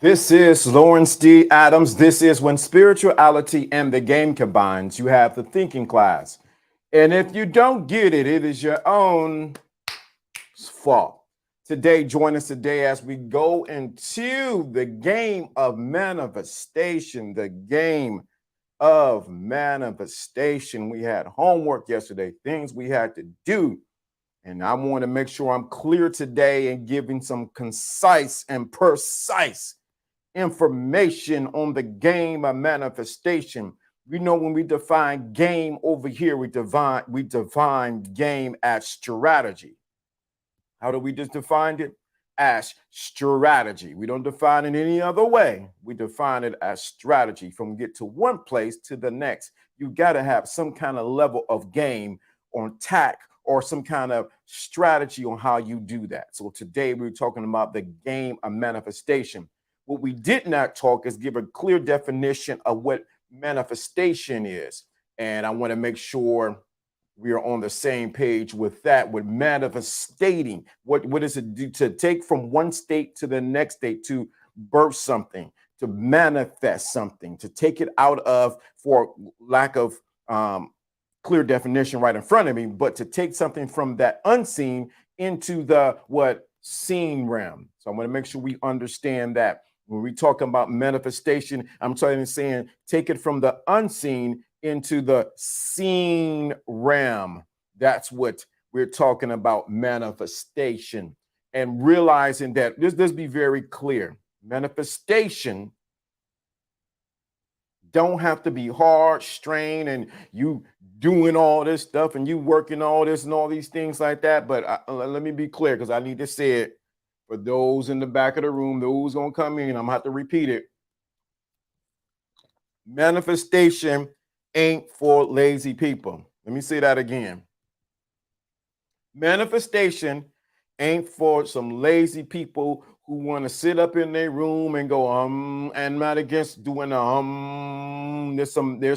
This is Lawrence D. Adams. This is when spirituality and the game combines. You have the thinking class. And if you don't get it, it is your own fault. Today, join us today as we go into the game of manifestation. The game of manifestation. We had homework yesterday, things we had to do. And I want to make sure I'm clear today and giving some concise and precise information on the game of manifestation. We know when we define game over here, we define game as strategy. How do we just define it? As strategy. We don't define it any other way. We define it as strategy. From get to one place to the next, you got to have some kind of level of game on tack or some kind of strategy on how you do that. So today we're talking about the game of manifestation. What we did not talk is give a clear definition of what manifestation is. And I want to make sure we are on the same page with that, with manifestating. What does it do to take from one state to the next state, to birth something, to manifest something, to take it out of, for lack of clear definition right in front of me, but to take something from that unseen into the what seen realm. So I'm going to make sure we understand that. When we talk about manifestation, I'm saying take it from the unseen into the seen realm. That's what we're talking about, manifestation. And realizing that, let's be very clear. Manifestation don't have to be hard, strain, and you doing all this stuff and you working all this and all these things like that. But let me be clear, because I need to say it for those in the back of the room, those gonna come in, I'm gonna have to repeat it. Manifestation ain't for lazy people. Let me say that again. Manifestation ain't for some lazy people who want to sit up in their room and go and not against doing there's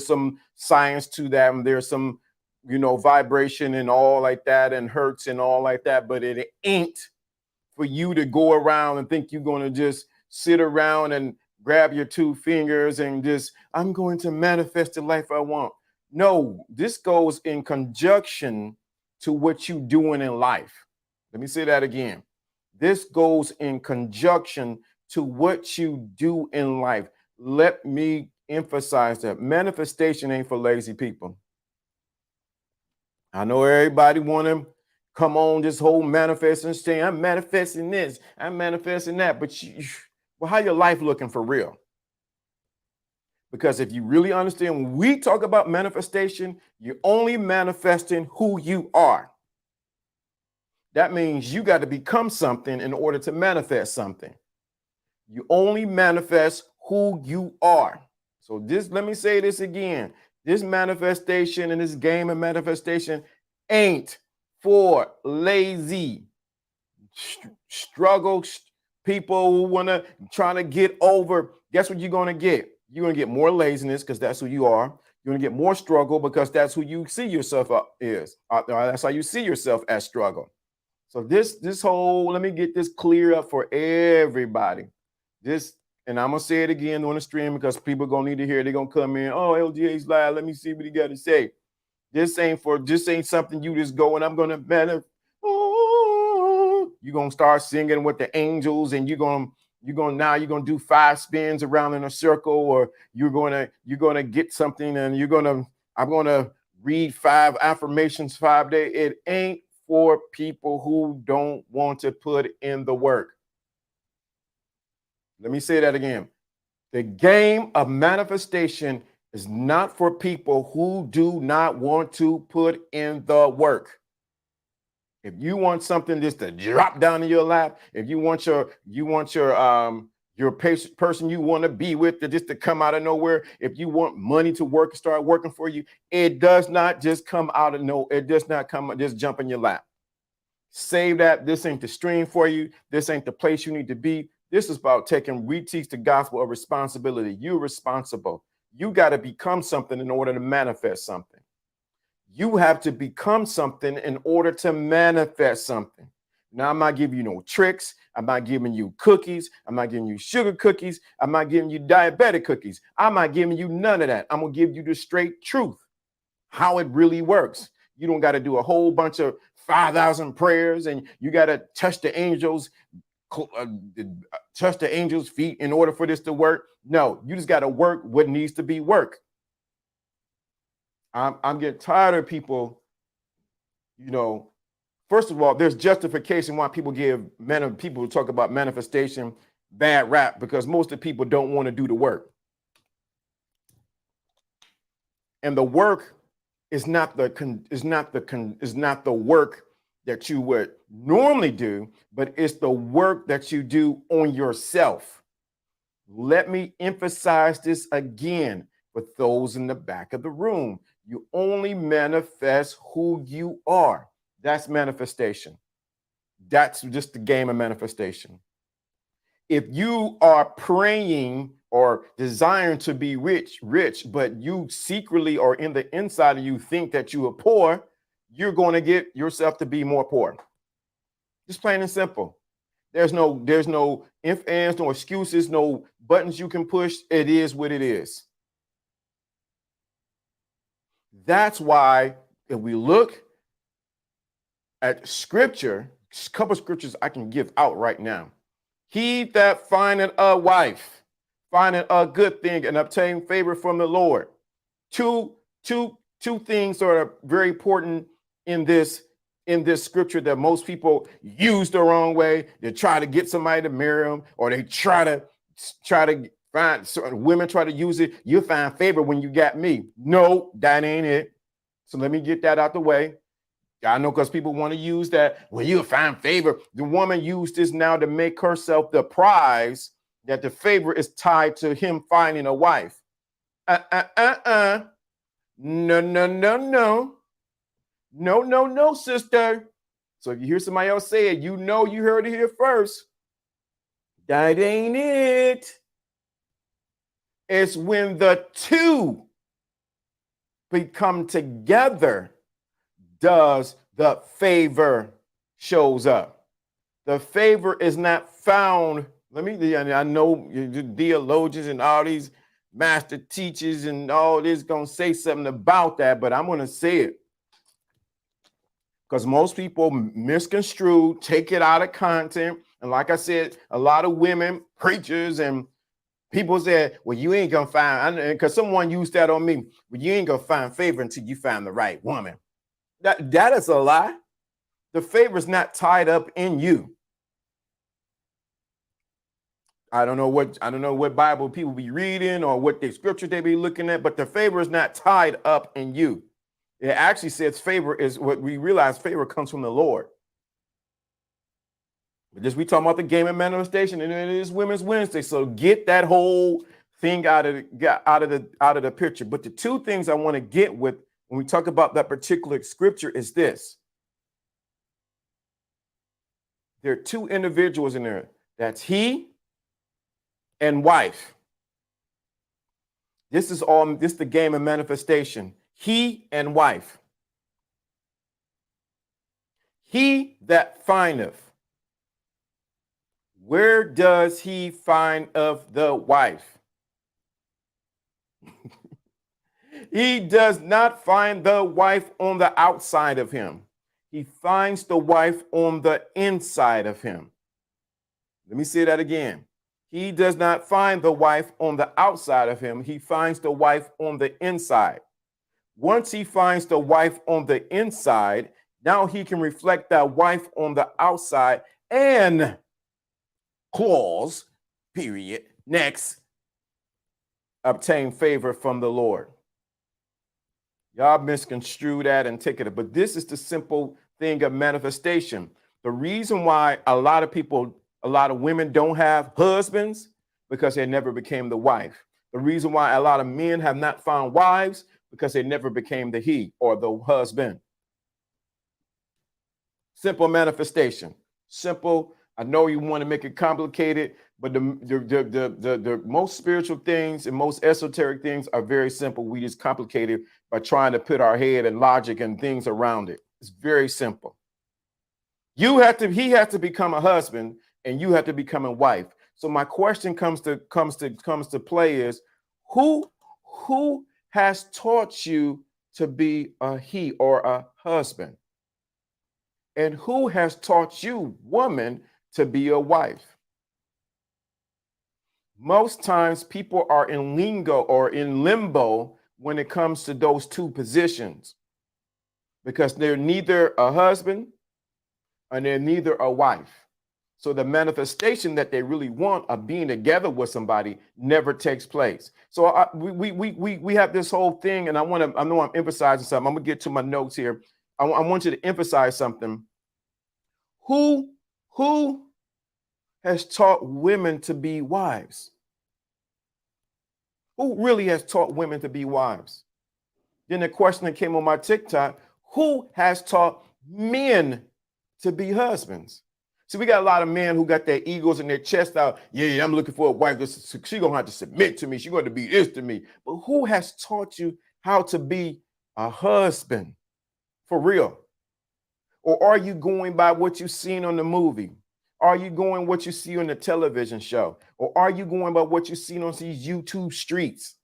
some science to that, and there's some vibration and all like that, and hurts and all like that, but it ain't for you to go around and think you're going to just sit around and grab your two fingers and just, I'm going to manifest the life I want. No, this goes in conjunction to what you're doing in life. Let me say that again. This goes in conjunction to what you do in life. Let me emphasize that manifestation ain't for lazy people. I know everybody want to come on this whole manifesting, saying I'm manifesting this, I'm manifesting that, but well, how your life looking for real? Because if you really understand, when we talk about manifestation, you're only manifesting who you are. That means you got to become something in order to manifest something. You only manifest who you are. So let me say this again. This manifestation and this game of manifestation ain't for lazy, struggle people who want to trying to get over. Guess what you're going to get? You're going to get more laziness, because that's who you are. You're going to get more struggle, because that's who you see yourself is. That's how you see yourself, as struggle. So this whole, let me get this clear up for everybody. And I'm gonna say it again on the stream, because people are gonna need to hear it. They're gonna come in, oh, LGA's live. Let me see what he got to say. This ain't something you just go and I'm gonna manifest. Oh, you're gonna start singing with the angels, and you're gonna do 5 spins around in a circle, or you're gonna get something, and I'm gonna read 5 affirmations 5 days. It ain't for people who don't want to put in the work. Let me say that again. The game of manifestation is not for people who do not want to put in the work. If you want something just to drop down in your lap, if you want your person you want to be with to just to come out of nowhere, if you want money to work, start working for you, it does not just come out of it does not come just jump in your lap. Save that. This ain't the stream for you. This ain't the place you need to be. This is about we teach the gospel of responsibility. You're responsible. You got to become something in order to manifest something. You have to become something in order to manifest something. Now, I'm not giving you no tricks. I'm not giving you cookies. I'm not giving you sugar cookies. I'm not giving you diabetic cookies. I'm not giving you none of that. I'm going to give you the straight truth, how it really works. You don't got to do a whole bunch of 5,000 prayers and you got to touch the angels' feet in order for this to work. No, you just got to work what needs to be worked. I'm getting tired of people, first of all, there's justification why people people talk about manifestation bad rap, because most of the people don't want to do the work. And the work is not the work that you would normally do, but it's the work that you do on yourself. Let me emphasize this again for those in the back of the room. You only manifest who you are. That's manifestation. That's just the game of manifestation. If you are praying or desiring to be rich, but you secretly or in the inside of you think that you are poor, you're going to get yourself to be more poor. Just plain and simple. There's no ifs, ands, no excuses, no buttons you can push. It is what it is. That's why if we look at scripture, a couple of scriptures I can give out right now. He that findeth a wife, findeth a good thing and obtain favor from the Lord. Two things are very important in this scripture that most people use the wrong way. They try to get somebody to marry them, or they try to find certain women try to use it. You'll find favor when you got me. No, that ain't it. So let me get that out the way. I know, because people want to use that. Well, you'll find favor. The woman used this now to make herself the prize, that the favor is tied to him finding a wife. No, sister. So if you hear somebody else say it, you heard it here first. That ain't it. It's when the two become together does the favor shows up. The favor is not found. I know theologians and all these master teachers and all this gonna say something about that, but I'm gonna say it because most people misconstrue, take it out of content. And like I said, a lot of women, preachers, and people said, well, you ain't gonna find, because someone used that on me, well, you ain't gonna find favor until you find the right woman. That is a lie. The favor is not tied up in you. I don't know what Bible people be reading or what the scripture they be looking at, but the favor is not tied up in you. It actually says favor is what we realize. Favor comes from the Lord. But just we talking about the game of manifestation, and it is Women's Wednesday, so get that whole thing out of the picture. But the two things I want to get with when we talk about that particular scripture is this. There are two individuals in there. That's he and wife. This is the game of manifestation. He and wife. He that findeth. Where does he find of the wife? He does not find the wife on the outside of him. He finds the wife on the inside of him. Let me say that again. He does not find the wife on the outside of him. He finds the wife on the inside. Once he finds the wife on the inside, now he can reflect that wife on the outside and clause, period, next, obtain favor from the Lord. Y'all misconstrue that and take it. But this is the simple thing of manifestation. The reason why a lot of women don't have husbands, because they never became the wife. The reason why a lot of men have not found wives, because they never became the he or the husband. Simple manifestation. Simple. I know you want to make it complicated, but the most spiritual things and most esoteric things are very simple. We just complicate it by trying to put our head and logic and things around it. It's very simple. he has to become a husband, and you have to become a wife. So my question comes to play is, who has taught you to be a he or a husband? And who has taught you, woman, to be a wife? Most times people are in lingo or in limbo when it comes to those two positions, because they're neither a husband and they're neither a wife. So the manifestation that they really want of being together with somebody never takes place. So we have this whole thing, and I know I'm emphasizing something. I'm gonna get to my notes here. I want you to emphasize something. Who has taught women to be wives? Who really has taught women to be wives? Then the question that came on my TikTok, who has taught men to be husbands? See, we got a lot of men who got their egos and their chest out. Yeah, I'm looking for a wife. She's going to have to submit to me. She's going to be this to me. But who has taught you how to be a husband for real? Or are you going by what you've seen on the movie? Are you going what you see on the television show? Or are you going by what you've seen on these YouTube streets?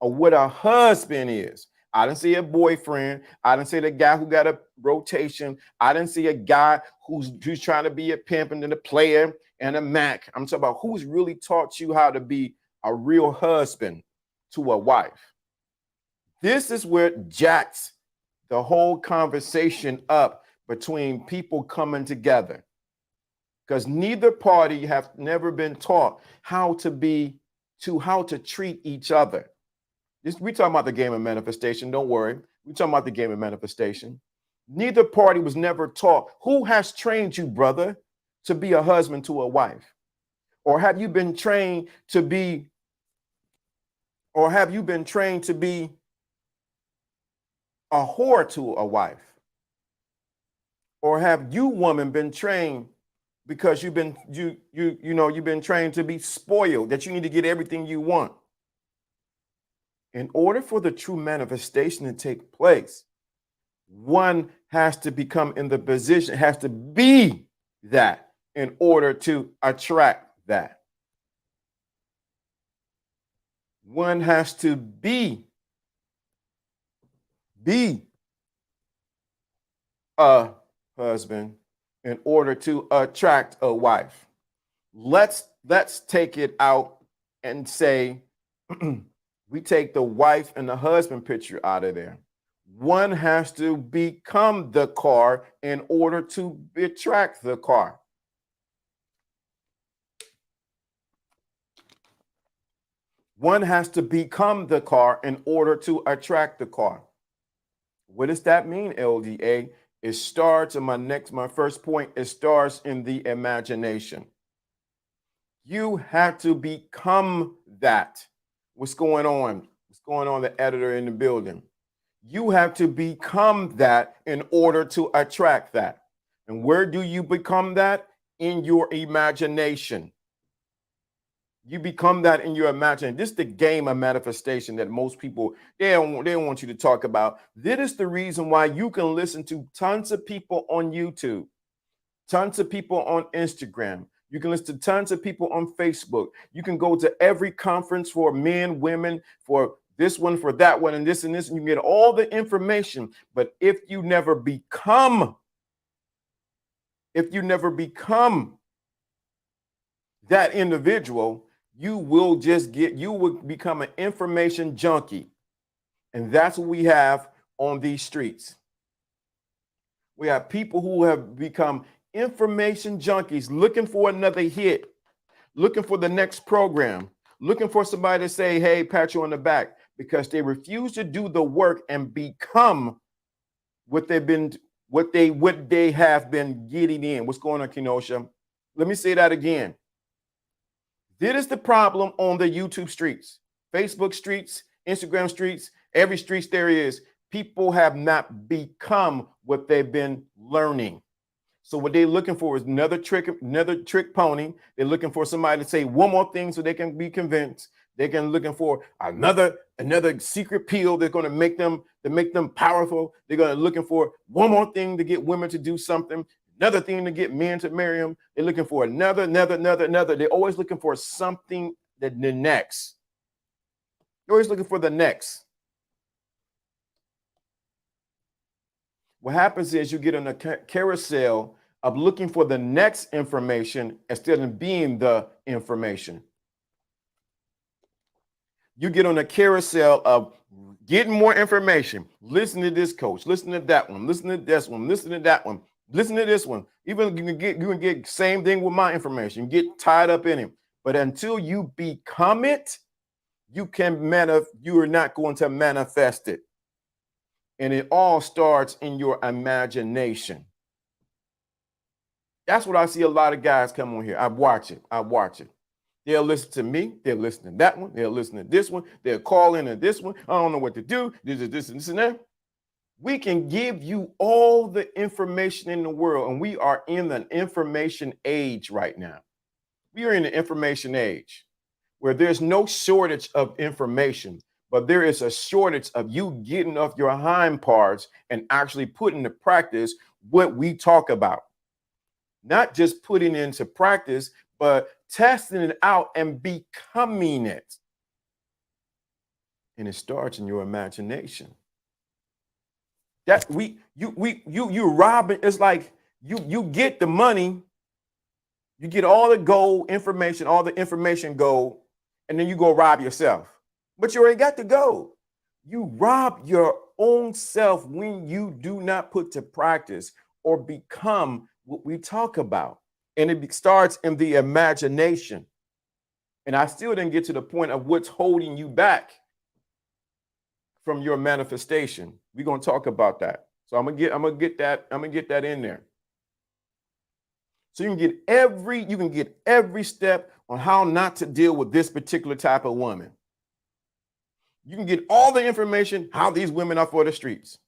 Or what a husband is? I didn't see a boyfriend. I didn't see the guy who got a rotation. I didn't see a guy who's trying to be a pimp and then a player and a Mac. I'm talking about who's really taught you how to be a real husband to a wife. This is where it jacks the whole conversation up between people coming together, because neither party have never been taught how to treat each other. We talking about the game of manifestation. Don't worry. We talking about the game of manifestation. Neither party was never taught. Who has trained you, brother, to be a husband to a wife? Or have you been trained to be, a whore to a wife? Or have you, woman, been trained because you've been trained to be spoiled, that you need to get everything you want? In order for the true manifestation to take place, one has to become in the position, has to be that in order to attract that. One has to be a husband in order to attract a wife. Let's take it out and say, we take the wife and the husband picture out of there. One has to become the car in order to attract the car. One has to become the car in order to attract the car. What does that mean, LDA? It starts, and my first point, it starts in the imagination. You have to become that. What's going on? What's going on, the editor in the building? You have to become that in order to attract that. And where do you become that? In your imagination. You become that in your imagination. This is the game of manifestation that most people, they don't want you to talk about. This is the reason why you can listen to tons of people on YouTube, tons of people on Instagram. You can listen to tons of people on Facebook. You can go to every conference for men, women, for this one, for that one, and this, and you can get all the information. But if you never become that individual, you will become an information junkie. And that's what we have on these streets. We have people who have become information junkies, looking for another hit, looking for the next program, looking for somebody to say, hey, pat you on the back, because they refuse to do the work and become what they have been getting in. What's going on, Kenosha? Let me say that again. This is the problem on the YouTube streets, Facebook streets, Instagram streets, every streets there is. People have not become what they've been learning. So what they're looking for is another trick pony. They're looking for somebody to say one more thing so they can be convinced. They're looking for another secret pill that's going to make them powerful. They're looking for one more thing to get women to do something. another thing to get men to marry them. They're looking for another. They're always looking for something that the next. You're always looking for the next. What happens is you get on a carousel of looking for the next information instead of being the information. You get on a carousel of getting more information. Listen to this coach. Listen to that one. Listen to this one. Listen to that one. Listen to this one. Even you can get same thing with my information. Get tied up in it. But until you become it, you are not going to manifest it. And it all starts in your imagination. That's what I see a lot of guys come on here. I watch it. They'll listen to me. They'll listen to that one. They'll listen to this one. They'll call in to this one. I don't know what to do. This, and that. We can give you all the information in the world, and we are in an information age right now. We are in the information age where there's no shortage of information, but there is a shortage of you getting off your hind parts and actually putting into practice what we talk about. Not just putting it into practice, but testing it out and becoming it. And it starts in your imagination. That you robbing. It's like you get the money, you get all the gold information, all the information gold, and then you go rob yourself. But you already got the gold. You rob your own self when you do not put to practice or become what we talk about. And it starts in the imagination. And I still didn't get to the point of what's holding you back from your manifestation. We're going to talk about that. So I'm gonna get that in there. So you can get every step on how not to deal with this particular type of woman. You can get all the information how these women are for the streets.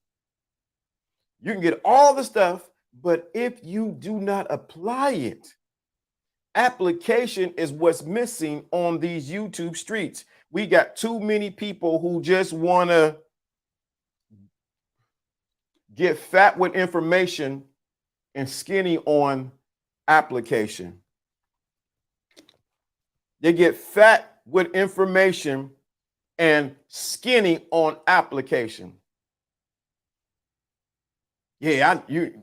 You can get all the stuff, but if you do not apply it, application is what's missing on these YouTube streets. We got too many people who just want to get fat with information and skinny on application. They get fat with information and skinny on application. Yeah,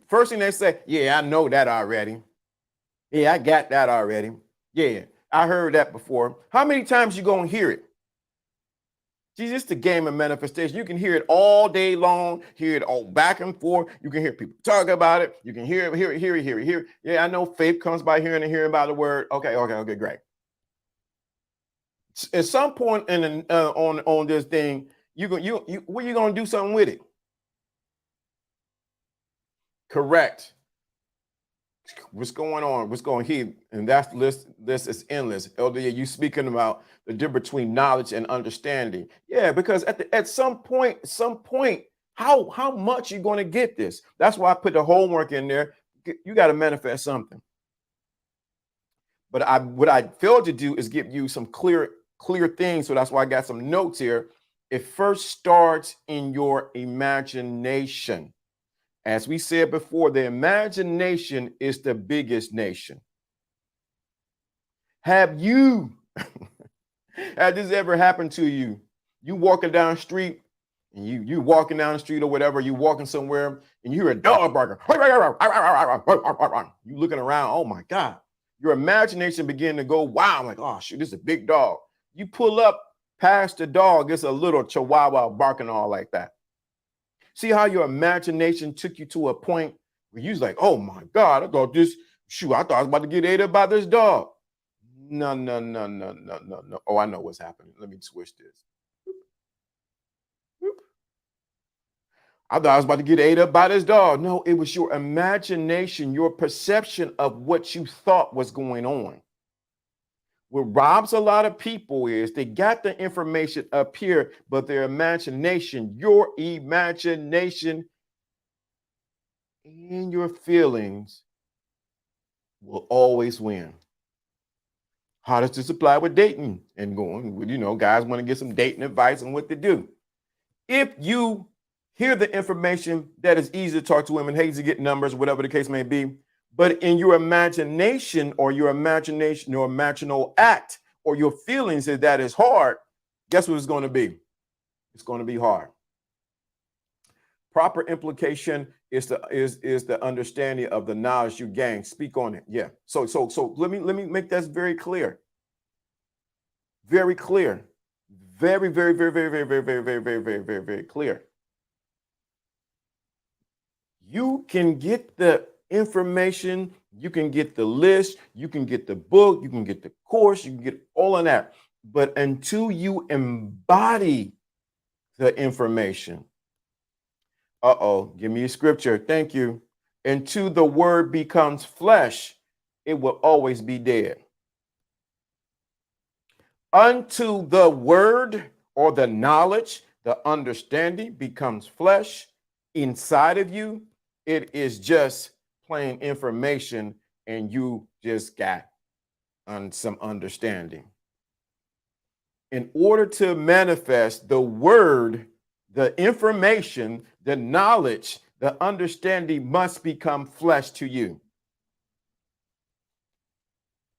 first thing they say, yeah, I know that already. Yeah, I got that already. Yeah, I heard that before. How many times you gonna hear it? See, it's the game of manifestation. You can hear it all day long, hear it all back and forth. You can hear people talk about it. You can hear it. Yeah, I know faith comes by hearing and hearing about the word. Okay, great. At some point on this thing, what you gonna do something with it? Correct. What's going on? What's going here? And that's this is endless. Elder, you speaking about the difference between knowledge and understanding. Yeah, because at some point, how much you going to get this? That's why I put the homework in there. You got to manifest something. But what I failed to do is give you some clear things. So that's why I got some notes here. It first starts in your imagination. As we said before, the imagination is the biggest nation. Have this ever happened to you? You walking down the street, and you walking down the street or whatever, you walking somewhere, and you hear a dog barking. You looking around, oh my God. Your imagination begin to go, wow, I'm like, oh shoot, this is a big dog. You pull up past the dog, it's a little chihuahua barking all like that. See how your imagination took you to a point where you was like, oh my God, I thought I was about to get ate up by this dog. No. Oh, I know what's happening. Let me switch this. I thought I was about to get ate up by this dog. No, it was your imagination, your perception of what you thought was going on. What robs a lot of people is they got the information up here, but their imagination, your imagination and your feelings will always win. How does this apply with dating and going? Guys want to get some dating advice on what to do. If you hear the information that is easy to talk to women, easy to get numbers, whatever the case may be, But in your imagination or your imaginal act or your feelings that is hard, guess what it's going to be? It's going to be hard. Proper implication is the understanding of the knowledge you gain. Speak on it. Yeah. So let me make that very clear. Very clear. Very clear. You can get the information, you can get the list, you can get the book, you can get the course, you can get all of that. But until you embody the information, give me a scripture. Thank you. Until the word becomes flesh, it will always be dead. Until the word or the knowledge, the understanding becomes flesh inside of you, it is just plain information and you just got some understanding. In order to manifest the word, the information, the knowledge, the understanding must become flesh to you.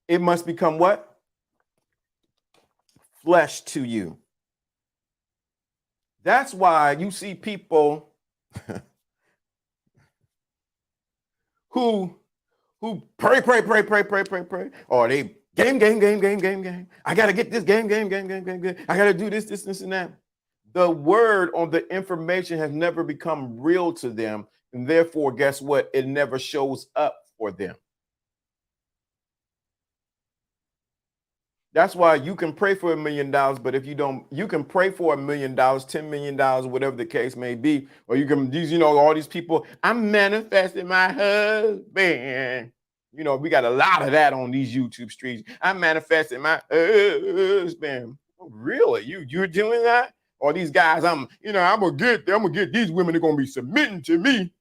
It must become what? Flesh to you. That's why you see people who pray, or they game. I gotta get this game. I gotta do this, and that. The word on the information has never become real to them, and therefore, guess what? It never shows up for them. That's why you can pray for $1 million, but if you don't, you can pray for $1 million, $10 million, whatever the case may be, or you can, all these people, I'm manifesting my husband. We got a lot of that on these YouTube streets. I'm manifesting my husband. Oh, really? You're doing that? Or these guys, I'm gonna get these women, they're gonna be submitting to me.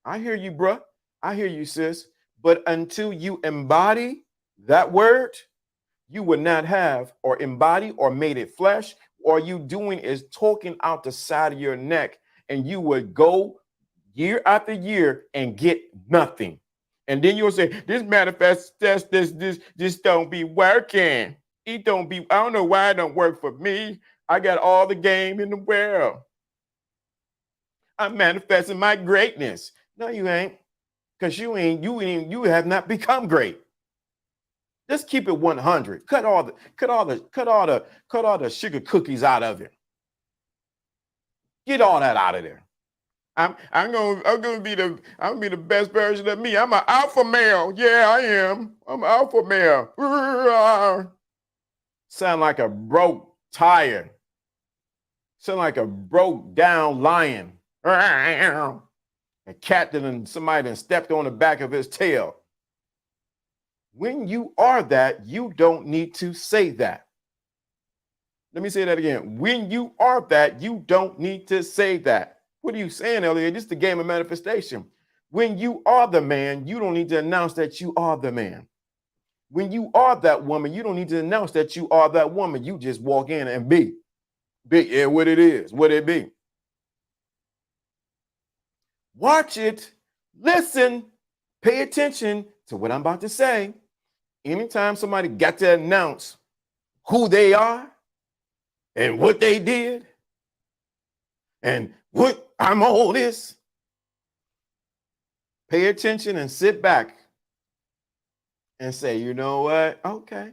I hear you, bruh. I hear you, sis. But until you embody that word, you would not have or embody or made it flesh. All you doing is talking out the side of your neck, and you would go year after year and get nothing. And then you'll say, this manifest this don't be working. It don't be, I don't know why it don't work for me. I got all the game in the world. I'm manifesting my greatness. No, you ain't. Because you have not become great. Just keep it 100. Cut all the sugar cookies out of it. Get all that out of there. I'm gonna be the best version of me. I'm an alpha male. Yeah, I am. I'm an alpha male. Sound like a broke tire. Sound like a broke down lion. A cat somebody done stepped on the back of his tail. When you are that, you don't need to say that. Let me say that again. When you are that, you don't need to say that. What are you saying, Elliot? This is the game of manifestation. When you are the man, you don't need to announce that you are the man. When you are that woman, you don't need to announce that you are that woman. You just walk in and be. Yeah, what it is, what it be. Watch it, listen, pay attention to what I'm about to say. Anytime somebody got to announce who they are and what they did and what I'm all this, pay attention and sit back and say, you know what? Okay.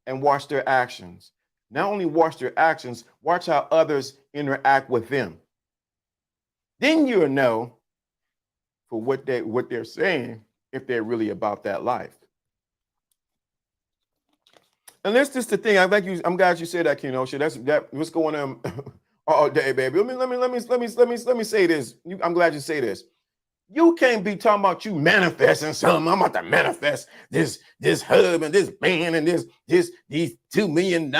And watch their actions. Not only watch their actions, watch how others interact with them. Then you'll know for what they're saying if they're really about that life. And that's just the thing. I'm glad you said that, Kenosha. That's what's going on all day, baby. Let me say this. I'm glad you say this. You can't be talking about you manifesting something. I'm about to manifest this husband, this man, and these $2 million.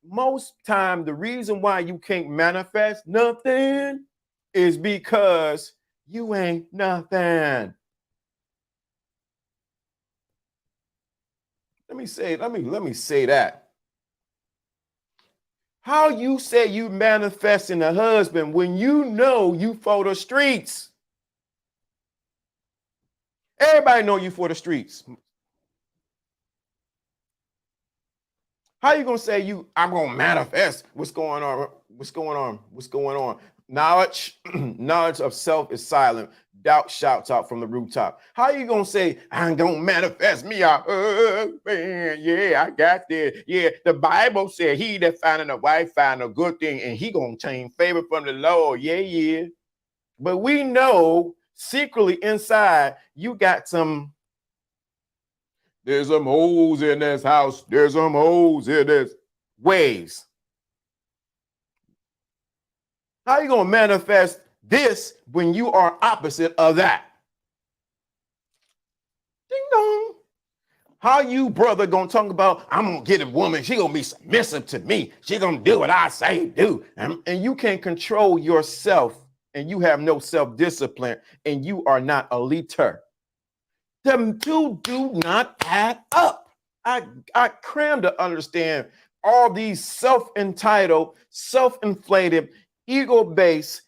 Most time, the reason why you can't manifest nothing is because you ain't nothing. Let me say that. How you say you manifesting a husband when you know you for the streets? Everybody know you for the streets. How you gonna say I'm gonna manifest what's going on? What's going on? What's going on? Knowledge, knowledge of self is silent. Doubt shouts out from the rooftop. How you gonna say I'm gonna manifest me out? Man, yeah, I got this. Yeah, the Bible said he that finding a wife find a good thing, and he gonna obtain favor from the Lord. Yeah, yeah. But we know secretly inside you got some. There's some holes in this house. There's some holes in this ways. How are you going to manifest this when you are opposite of that? Ding dong. How you, brother, going to talk about, I'm going to get a woman. She going to be submissive to me. She going to do what I say do. And you can't control yourself and you have no self-discipline and you are not a leader. Them two do not add up. I cram to understand all these self-entitled, self-inflated, ego-based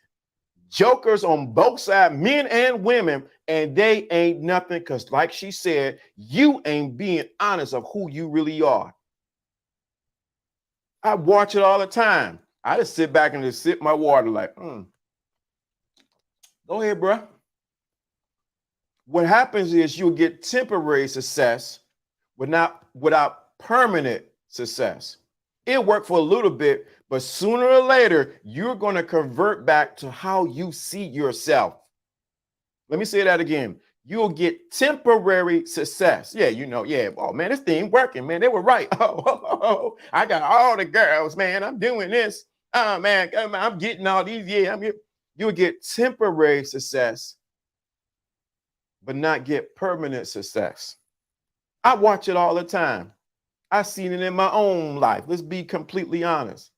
jokers on both sides, men and women, and they ain't nothing because, like she said, you ain't being honest of who you really are. I watch it all the time. I just sit back and just sip my water like, Go ahead, bro. What happens is you'll get temporary success without permanent success. It'll work for a little bit, but sooner or later, you're going to convert back to how you see yourself. Let me say that again. You'll get temporary success. Yeah, oh man, this thing working, man. They were right. I got all the girls, man. I'm doing this. Oh man, I'm getting all these. Yeah, you'll get temporary success, but not get permanent success. I watch it all the time. I've seen it in my own life. Let's be completely honest.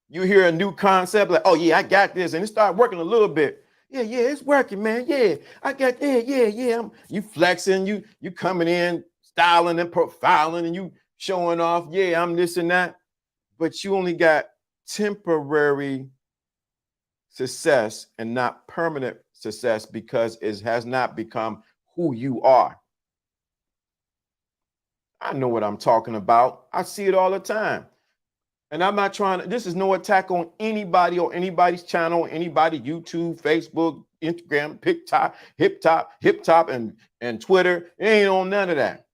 You hear a new concept like, oh yeah, I got this, and it start working a little bit. Yeah, it's working, man. Yeah, I got that. Yeah. You flexing, you coming in, styling and profiling, and you showing off. Yeah, I'm this and that. But you only got temporary success and not permanent success because it has not become who you are. I know what I'm talking about. I see it all the time. And I'm not trying to, this is no attack on anybody or anybody's channel, anybody, YouTube, Facebook, Instagram, TikTok, Hip Top, and Twitter. It ain't on none of that.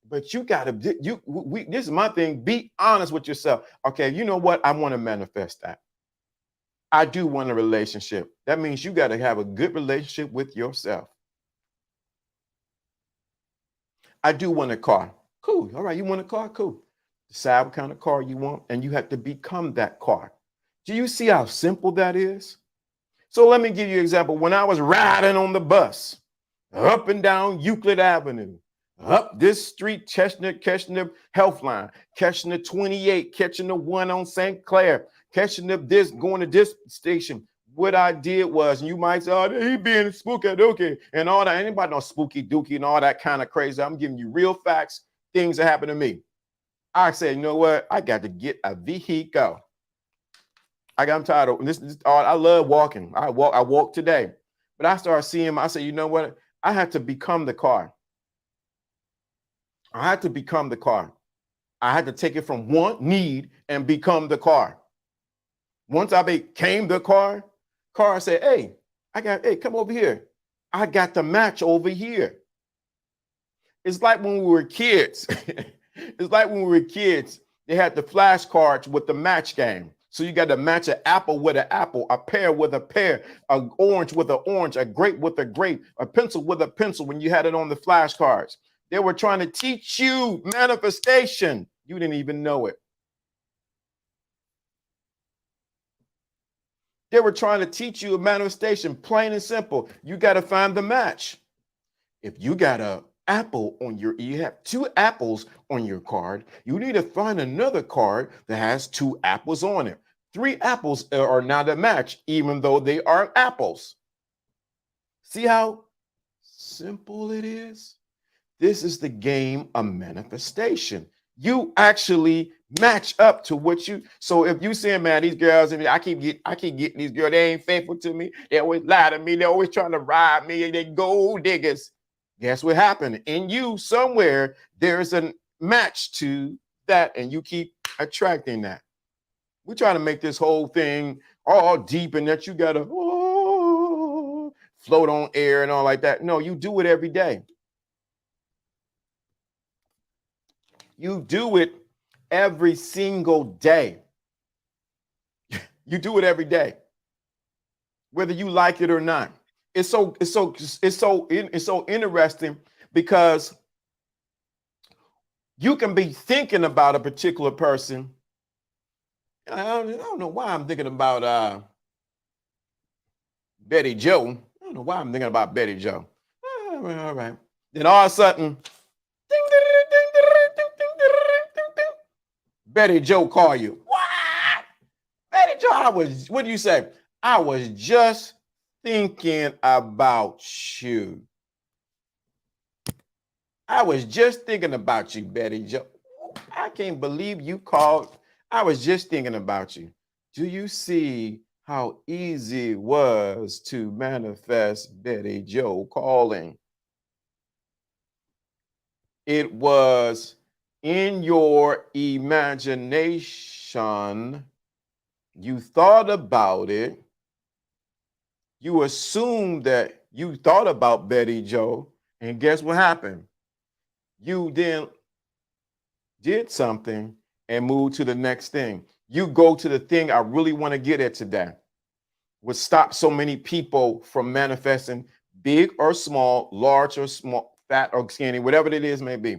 But you gotta, this is my thing. Be honest with yourself. Okay, you know what? I want to manifest that. I do want a relationship. That means you got to have a good relationship with yourself. I do want a car. Cool. All right. You want a car? Cool. Decide what kind of car you want, and you have to become that car. Do you see how simple that is? So let me give you an example. When I was riding on the bus, up and down Euclid Avenue, up this street, catching the Healthline, catching the 28, catching the one on St. Clair, catching this, going to this station. What I did was, and you might say, oh, he being spooky dookie and all that. Anybody know spooky dookie and all that kind of crazy. I'm giving you real facts, things that happen to me. I said, you know what? I got to get a vehicle. I'm tired of this. I love walking. I walk today. But I started seeing, I said, you know what? I had to become the car. I had to become the car. I had to take it from want, need, and become the car. Once I became the car said, hey, come over here. I got the match over here. It's like when we were kids. It's like when we were kids, they had the flashcards with the match game. So you got to match an apple with an apple, a pear with a pear, an orange with an orange, a grape with a grape, a pencil with a pencil when you had it on the flashcards. They were trying to teach you manifestation. You didn't even know it. They were trying to teach you a manifestation, plain and simple. You got to find the match. If you got a apple on you have 2 apples on your card, you need to find another card that has 2 apples on it. 3 apples are not a match, even though they are apples. See how simple it is? This is the game of manifestation. You actually match up to what you. So if you saying, man, these girls, I keep getting these girls, they ain't faithful to me. They always lie to me. They're always trying to ride me. They gold diggers. Guess what happened? In you somewhere, there's a match to that, and you keep attracting that. We're trying to make this whole thing all deep and that you gotta float on air and all like that. No, you do it every day. You do it every single day. You do it every day, whether you like it or not. It's so interesting because you can be thinking about a particular person. I don't know why I'm thinking about Betty Joe. I don't know why I'm thinking about Betty Joe. All right. Then all of a sudden, Betty Joe call you. What? Betty Joe, what do you say? I was just thinking about you. I was just thinking about you, Betty Joe. I can't believe you called. I was just thinking about you. Do you see how easy it was to manifest Betty Joe calling? It was in your imagination. You thought about it. You assumed that you thought about Betty Joe. And guess what happened? You then did something and moved to the next thing. You go to the thing I really want to get at today. Would stop so many people from manifesting, big or small, large or small, fat or skinny, whatever it is may be.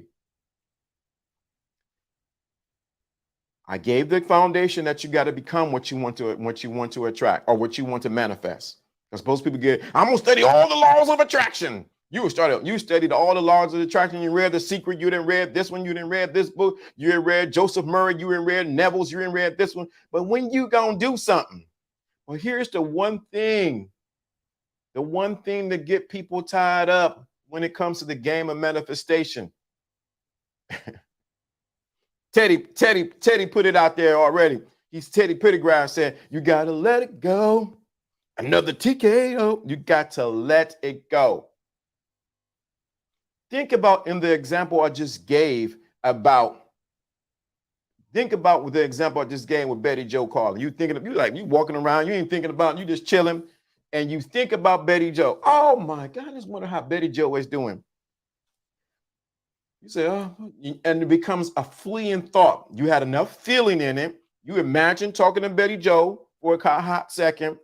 I gave the foundation that you got to become what you want to attract or what you want to manifest. Because most people I'm gonna study all the laws of attraction. You studied all the laws of attraction. You read The Secret. You didn't read this one. You didn't read this book. You didn't read Joseph Murray. You didn't read Neville's. You didn't read this one. But when you gonna do something? Well, here's the one thing to get people tied up when it comes to the game of manifestation. Teddy put it out there already. Teddy Pettigrew said, you got to let it go. Another TKO. You got to let it go. Think about in the example I just gave with the example I just gave with Betty Joe calling. You walking around, you ain't thinking about, you just chilling, and you think about Betty Joe. Oh my God, I just wonder how Betty Joe is doing. You say, oh, and it becomes a fleeting thought. You had enough feeling in it. You imagine talking to Betty Joe for a hot second,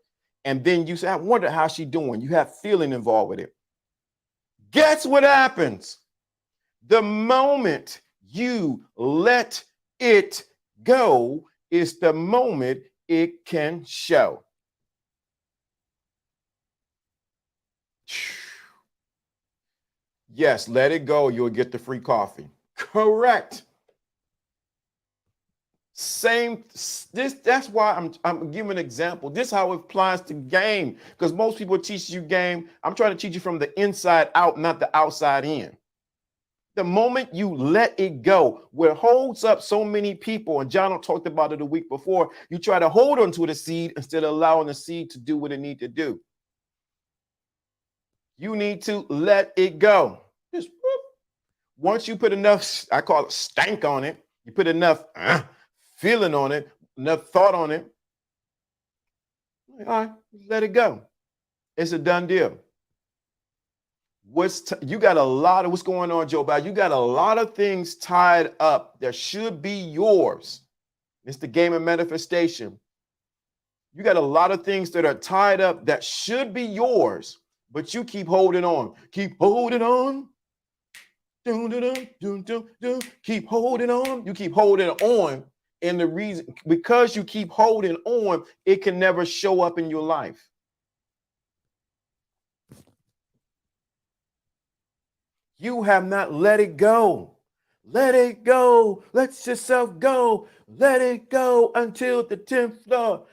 and then you say, I wonder how she's doing. You have feeling involved with it. Guess what happens? The moment you let it go is the moment it can show. Yes, let it go. You'll get the free coffee. Correct. That's why I'm giving an example. This is how it applies to game. Because most people teach you game. I'm trying to teach you from the inside out, not the outside in. The moment you let it go, what holds up so many people, and John talked about it a week before, you try to hold onto the seed instead of allowing the seed to do what it needs to do. You need to let it go. Just whoop. Once you put enough, I call it stank on it, you put enough feeling on it, enough thought on it, all right, let it go. It's a done deal. You got a lot of what's going on, Joe Biden. You got a lot of things tied up that should be yours. It's the game of manifestation. You got a lot of things that are tied up that should be yours, but you keep holding on. Keep holding on. Keep holding on. You keep holding on. And the reason, because you keep holding on, it can never show up in your life. You have not let it go. Let it go. Let yourself go. Let it go until the 10th floor.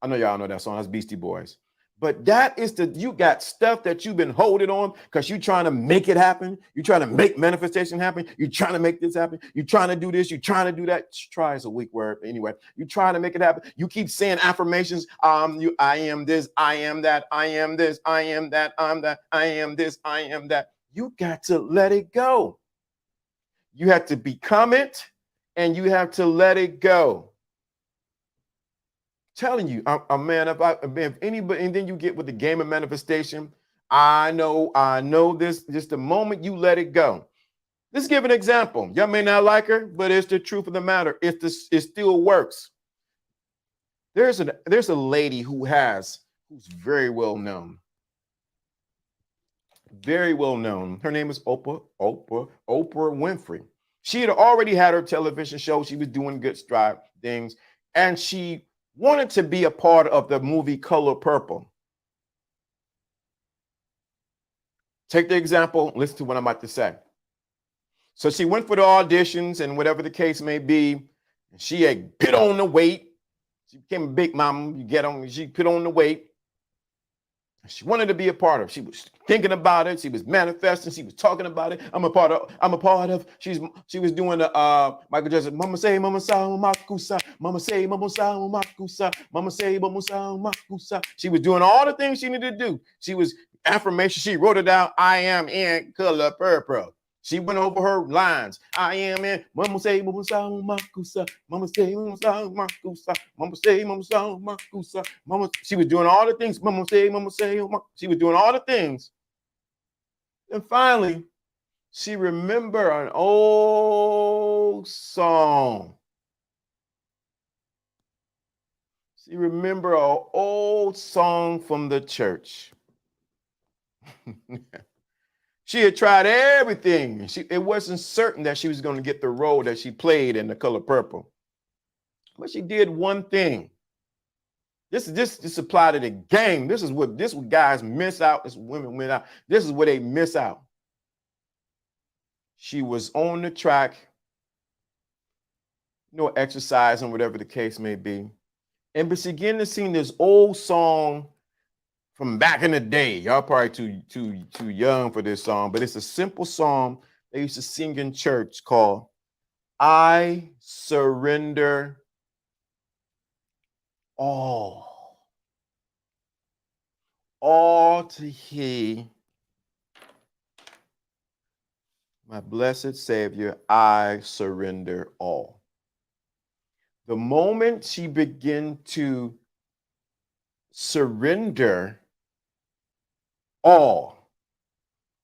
I know y'all know that song. That's Beastie Boys. But that is you got stuff that you've been holding on because you're trying to make it happen. You're trying to make manifestation happen. You're trying to make this happen. You're trying to do this. You're trying to do that. Try is a weak word. Anyway, you're trying to make it happen. You keep saying affirmations. I am this, I am that, I am this, I am that, I'm that, I am this, I am that. You got to let it go. You have to become it and you have to let it go. Telling you, man, if anybody, and then you get with the game of manifestation, I know this, just the moment you let it go. Let's give an example. Y'all may not like her, but it's the truth of the matter. It still works. There's a lady who's very well known. Very well known. Her name is Oprah Winfrey. She had already had her television show. She was doing good stride things, and she wanted to be a part of the movie Color Purple. Take the example, listen to what I'm about to say. So she went for the auditions and whatever the case may be. She had put on the weight. She became a big mama. She put on the weight. She wanted to be a part of it. She was thinking about it. She was manifesting. She was talking about it. I'm a part of. She was doing the Michael Jackson. Mama say, Mama sa, Mama kusa. Mama say, Mama sa, Mama kusa. Mama say, Mama sa, Mama kusa. She was doing all the things she needed to do. She was affirmation. She wrote it down. I am in Color Purple. She went over her lines. I am in. Mama say, Mama sa, Mama kusa. Mama say, Mama sa, Mama kusa. Mama say, Mama sa, Mama kusa. Mama. She was doing all the things. Mama say, Mama say. Mama. She was doing all the things. And finally, she remembered an old song. She remembered an old song from the church. She had tried everything. It wasn't certain that she was going to get the role that she played in The Color Purple. But she did one thing. This apply to the game. This is what guys miss out. This women went out. This is where they miss out. She was on the track, exercising, whatever the case may be. And but she began to sing this old song from back in the day. Y'all probably too young for this song, but it's a simple song they used to sing in church called I Surrender All. All to He, my blessed Savior, I surrender all. The moment she began to surrender all,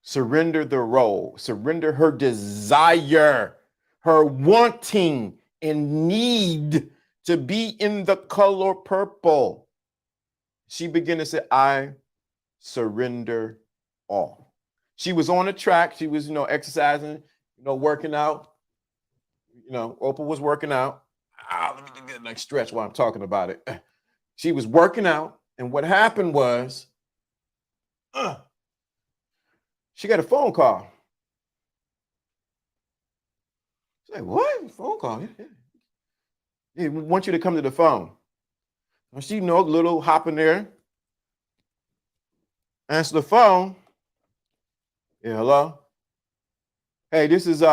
surrender the role, surrender her desire, her wanting and need to be in the color purple, she began to say, I surrender all. She was on the track. She was, exercising, working out. Oprah was working out. Let me get a nice stretch while I'm talking about it. She was working out. And what happened was, she got a phone call. She's like, what? Phone call? Yeah. We want you to come to the phone. And she, little hop in there. Answer the phone. Yeah, hello? Hey, this is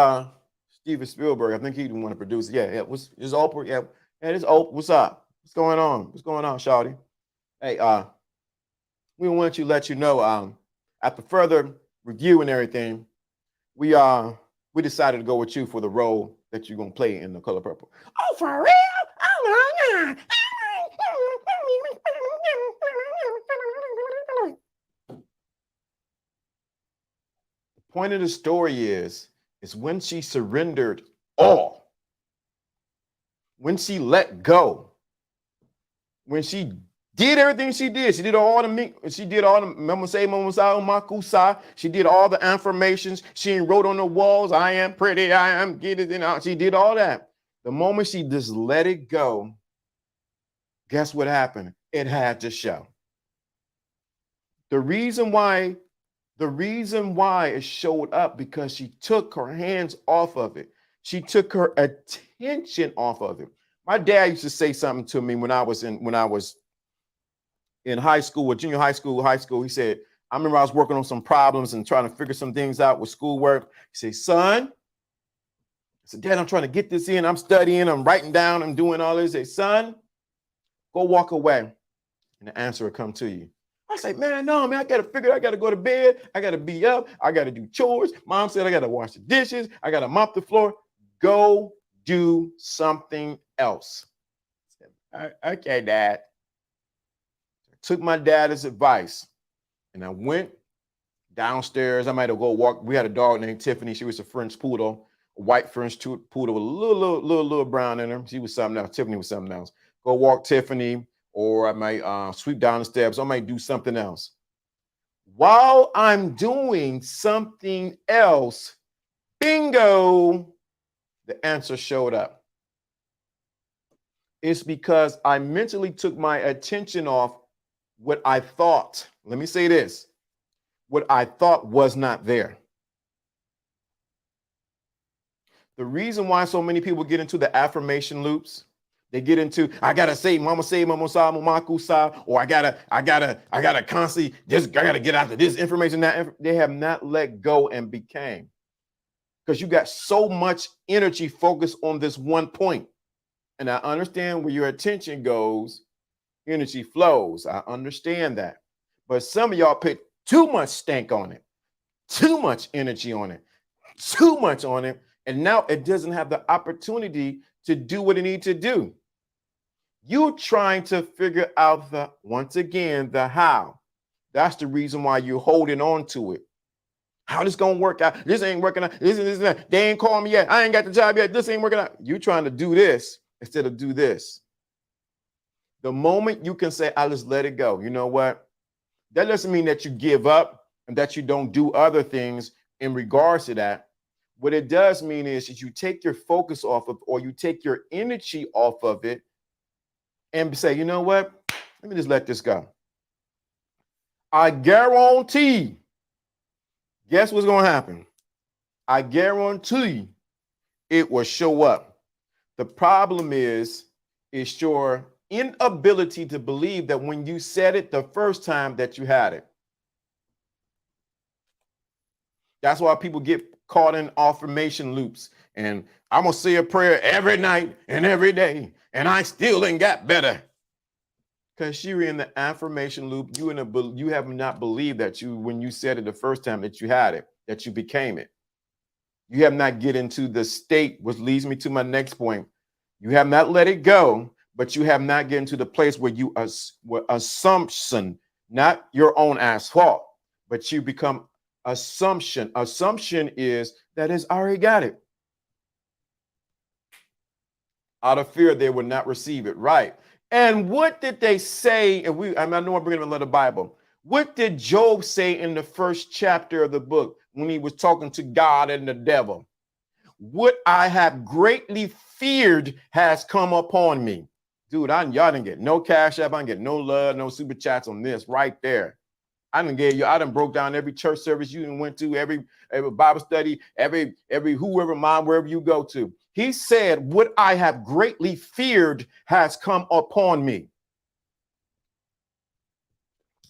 Steven Spielberg. I think he didn't want to produce it. Yeah. It's Oprah. Yeah. Hey, this is Oprah. What's up? What's going on? What's going on, shawty? Hey, we want to let you know, after further review and everything, we decided to go with you for the role that you're gonna play in The Color Purple. Oh, for real? Oh my God. The point of the story is when she surrendered all, when she let go, when she did everything she did. She did all the Mama say, Mama sa, Makusa. She did all the affirmations. She wrote on the walls, I am pretty, I am get it. She did all that. The moment she just let it go, guess what happened? It had to show. The reason why it showed up because she took her hands off of it. She took her attention off of it. My dad used to say something to me when I was in high school, or junior high school. He said, I remember I was working on some problems and trying to figure some things out with schoolwork. He said, son, I said, Dad, I'm trying to get this in. I'm studying, I'm writing down, I'm doing all this. He said, son, go walk away. And the answer will come to you. I say, man, no, man, I got to figure, I got to go to bed. I got to be up. I got to do chores. Mom said I got to wash the dishes. I got to mop the floor. Go do something else. I said, okay, Dad. I took my dad's advice and I went downstairs. I might have go walk. We had a dog named Tiffany. She was a French poodle, a white French poodle with a little brown in her. She was something else. Tiffany was something else. Go walk Tiffany. Or I might sweep down the steps. I might do something else. While I'm doing something else, bingo, the answer showed up. It's because I mentally took my attention off what I thought. Let me say this. What I thought was not there. The reason why so many people get into the affirmation loops, they get into, I gotta say, mama say, mama sa, mama kusa, or I gotta constantly just, I gotta get out of this information. That they have not let go and became, because you got so much energy focused on this one point. And I understand where your attention goes, energy flows. I understand that. But some of y'all put too much stank on it, too much energy on it, too much on it. And now it doesn't have the opportunity to do what it needs to do. You trying to figure out once again, the how. That's the reason why you're holding on to it. How this gonna work out? This ain't working out. This and that. They ain't called me yet. I ain't got the job yet. This ain't working out. You trying to do this instead of do this. The moment you can say, I just let it go. You know what? That doesn't mean that you give up and that you don't do other things in regards to that. What it does mean is you take your focus off of, or you take your energy off of it and say, you know what? Let me just let this go. I guarantee, guess what's going to happen? I guarantee it will show up. The problem is your inability to believe that when you said it the first time that you had it. That's why people get caught in affirmation loops. And I'm going to say a prayer every night and every day, and I still ain't got better. Because you're in the affirmation loop. You have not believed that when you said it the first time that you had it, that you became it. You have not get into the state, which leads me to my next point. You have not let it go, but you have not get into the place where you assumption, not your own fault, but you become assumption. Assumption is that it's already got it. Out of fear, they would not receive it. Right. And what did they say? And I know I'm bringing another Bible. What did Job say in the first chapter of the book when he was talking to God and the devil? What I have greatly feared has come upon me. Dude, y'all didn't get no cash app. I didn't get no love, no super chats on this right there. I done broke down every church service you went to, every Bible study, every whoever, mom, wherever you go to. He said, what I have greatly feared has come upon me.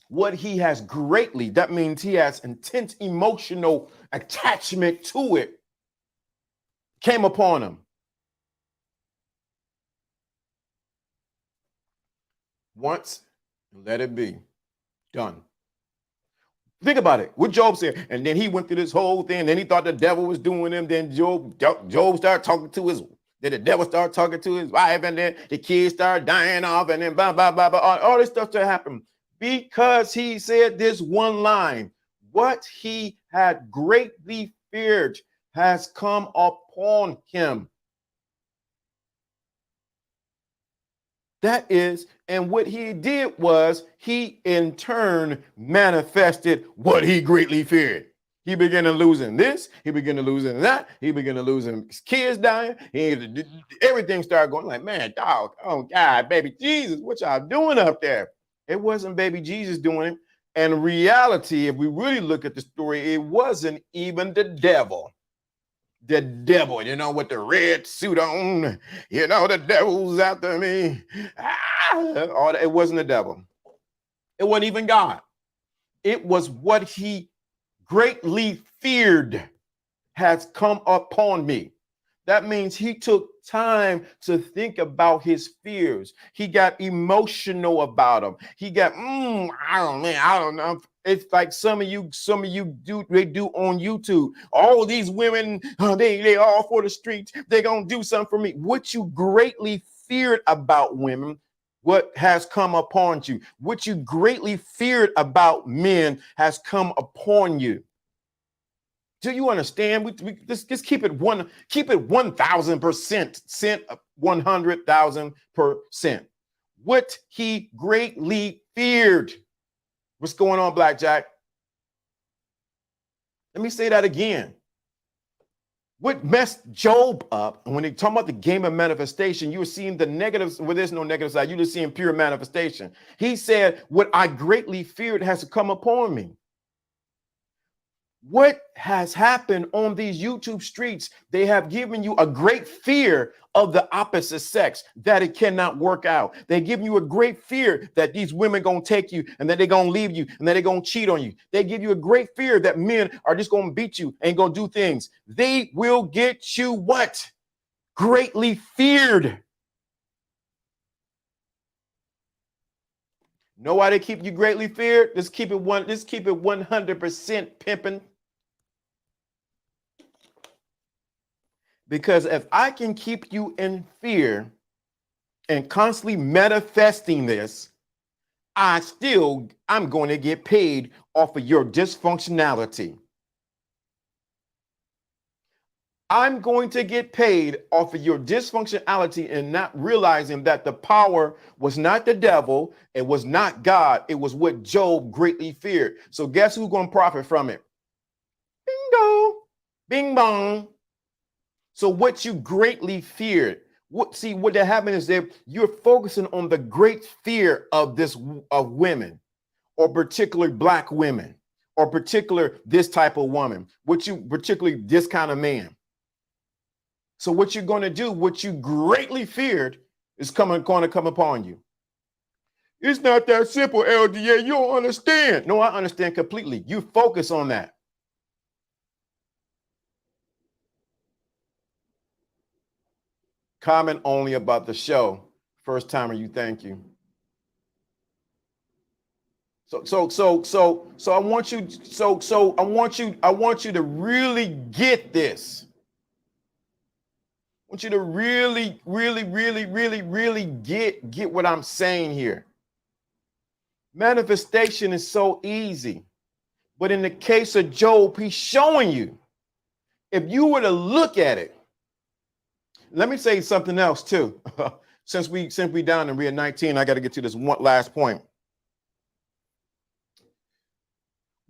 What he has greatly, that means he has intense emotional attachment to it, came upon him. Once, let it be done. Think about it. What Job said. And then he went through this whole thing. Then he thought the devil was doing him. Then Job started talking to then the devil started talking to his wife. And then the kids started dying off. And then blah, blah, blah, blah. All this stuff started happening. Because he said this one line. What he had greatly feared has come upon him. That is, and what he did was he in turn manifested what he greatly feared. He began to losing this, he began to losing that, he began to losing his kids dying. Everything started going like, man, dog, oh God, baby Jesus, what y'all doing up there? It wasn't baby Jesus doing it. And reality, if we really look at the story, it wasn't even the devil. The devil, with the red suit on, the devil's after me. It wasn't the devil. It wasn't even God. It was what he greatly feared has come upon me. That means he took time to think about his fears. He got emotional about them. He got, I don't know. It's like some of you do on YouTube. All these women, they all for the streets. They're gonna do something for me. What you greatly feared about women, what has come upon you? What you greatly feared about men has come upon you. Do you understand? We just keep it 1,000%, 100,000%. What he greatly feared. What's going on, Blackjack? Let me say that again. What messed Job up, and when they talk about the game of manifestation, you were seeing the negatives, well, there's no negative side, you're just seeing pure manifestation. He said, what I greatly feared has come upon me. What has happened on these YouTube streets? They have given you a great fear of the opposite sex, that it cannot work out. They give you a great fear that these women gonna take you and that they're gonna leave you and that they're gonna cheat on you. They give you a great fear that men are just gonna beat you and gonna do things. They will get you what? Greatly feared. Know why they keep you greatly feared? Let's keep it 100% pimping. Because if I can keep you in fear and constantly manifesting this, I'm going to get paid off of your dysfunctionality. I'm going to get paid off of your dysfunctionality and not realizing that the power was not the devil, it was not God, it was what Job greatly feared. So guess who's going to profit from it? Bingo, bing bong. So what you greatly feared, what that happened is that you're focusing on the great fear of women, or particularly black women, or particular this type of woman, particularly this kind of man. So what you're going to do, what you greatly feared, is going to come upon you. It's not that simple, LDA. You don't understand. No, I understand completely. You focus on that. Comment only about the show. First timer, you thank you. So I want you to really get this. I want you to really get what I'm saying here. Manifestation is so easy. But in the case of Job, he's showing you. If you were to look at it, let me say something else too. Since we down in Read 19, I got to get to this one last point.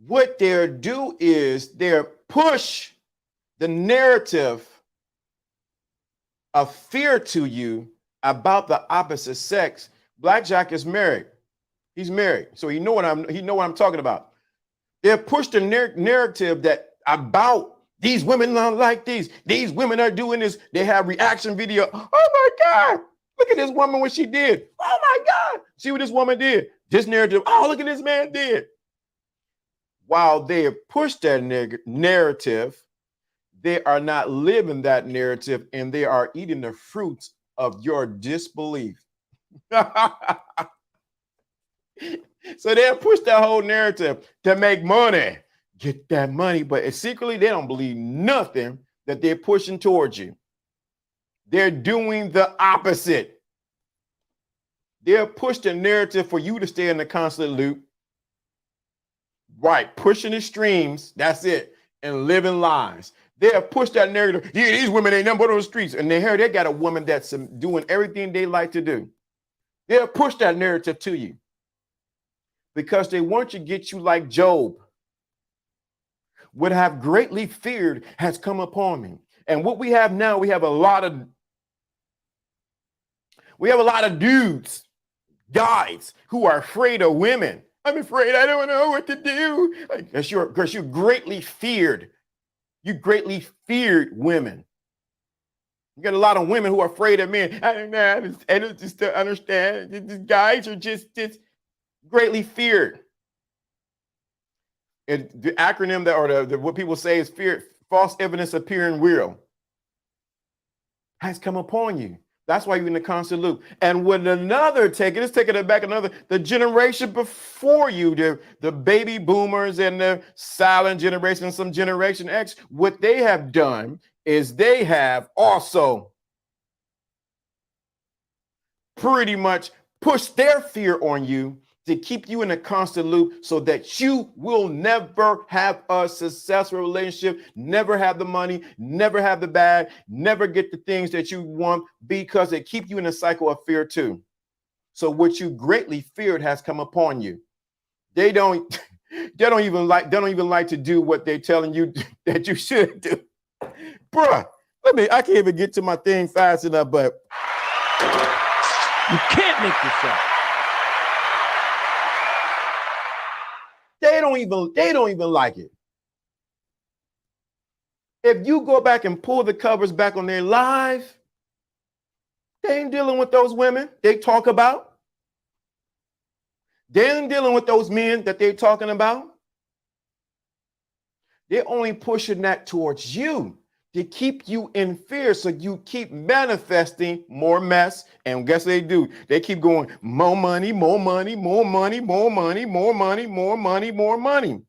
What they're do is they're push the narrative of fear to you about the opposite sex. Blackjack is married. He's married, so he know what I'm talking about. They're pushed the narrative that about these women are like these women are doing this. They have reaction video. Oh my God, look at this woman, what she did. Oh my God, see what this woman did. This narrative, oh, look at this man did. While they push that narrative, they are not living that narrative, and they are eating the fruits of your disbelief. So they'll push that whole narrative to make money, get that money, but secretly they don't believe nothing that they're pushing towards you. They're doing the opposite. They'll push the narrative for you to stay in the constant loop. Right, pushing the streams, that's it, and living lies. They'll push that narrative. Yeah, these women ain't nothing but on the streets, and they got a woman that's doing everything they like to do. They'll push that narrative to you because they want to get you like Job. What I have greatly feared has come upon me. And what we have now, we have a lot of dudes, guys who are afraid of women. I'm afraid I don't know what to do. Because you're greatly feared. You greatly feared women. You got a lot of women who are afraid of men. I don't just understand. These guys are just this. Greatly feared. The acronym that, or what people say is fear, false evidence appearing real, has come upon you. That's why you're in the constant loop. And when let's take it back another, the generation before you, the baby boomers and the silent generation, some Generation X, what they have done is they have also pretty much pushed their fear on you to keep you in a constant loop so that you will never have a successful relationship, never have the money, never have the bag, never get the things that you want, because they keep you in a cycle of fear too. So what you greatly feared has come upon you. They don't even like to do what they're telling you that you should do. Bruh, I can't even get to my thing fast enough, but you can't make this up. They don't even like it. If you go back and pull the covers back on their live, they ain't dealing with those women they talk about. They ain't dealing with those men that they're talking about. They're only pushing that towards you to keep you in fear, so you keep manifesting more mess. And guess what they do? They keep going, more money, more money, more money, more money, more money, more money, more money.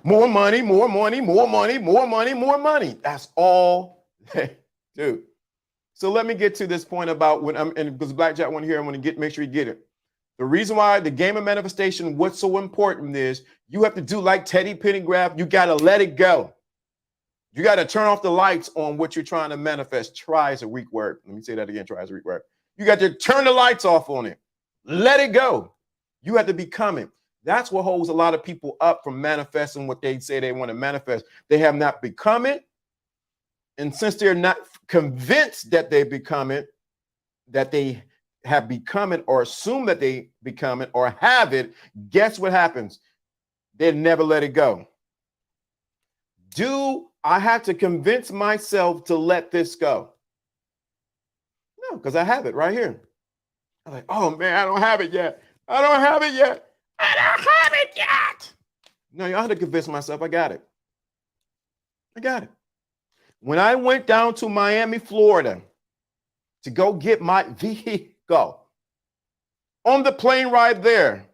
More money, more money, more money, more money, more money. That's all they do. So let me get to this point about when and because Blackjack one here, I want to make sure you get it. The reason why the game of manifestation, what's so important is you have to do like Teddy Pendergrass. You got to let it go. You got to turn off the lights on what you're trying to manifest. Try is a weak word. Let me say that again. Try is a weak word. You got to turn the lights off on it. Let it go. You have to become it. That's what holds a lot of people up from manifesting what they say they want to manifest. They have not become it. And since they're not convinced that they become it, that they have become it, or assume that they become it or have it, guess what happens? They never let it go. Do I have to convince myself to let this go? No, because I have it right here. I'm like, oh man, I don't have it yet. I don't have it yet. I don't have it yet. No, I have to convince myself I got it. I got it. When I went down to Miami, Florida to go get my vehicle, on the plane ride there,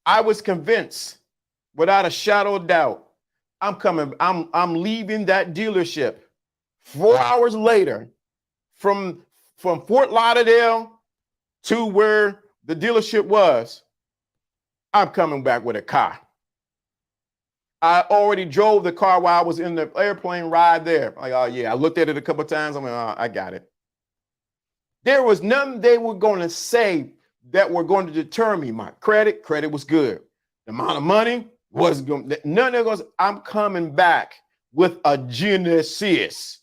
I was convinced without a shadow of doubt, I'm leaving that dealership 4 hours later from Fort Lauderdale to where the dealership was. I'm coming back with a car. I already drove the car while I was in the airplane ride there. Like, oh yeah, I looked at it a couple of times. I'm like, oh, I got it. There was nothing they were going to say that were going to deter me. My credit was good. The amount of money was good. None of those. I'm coming back with a Genesis.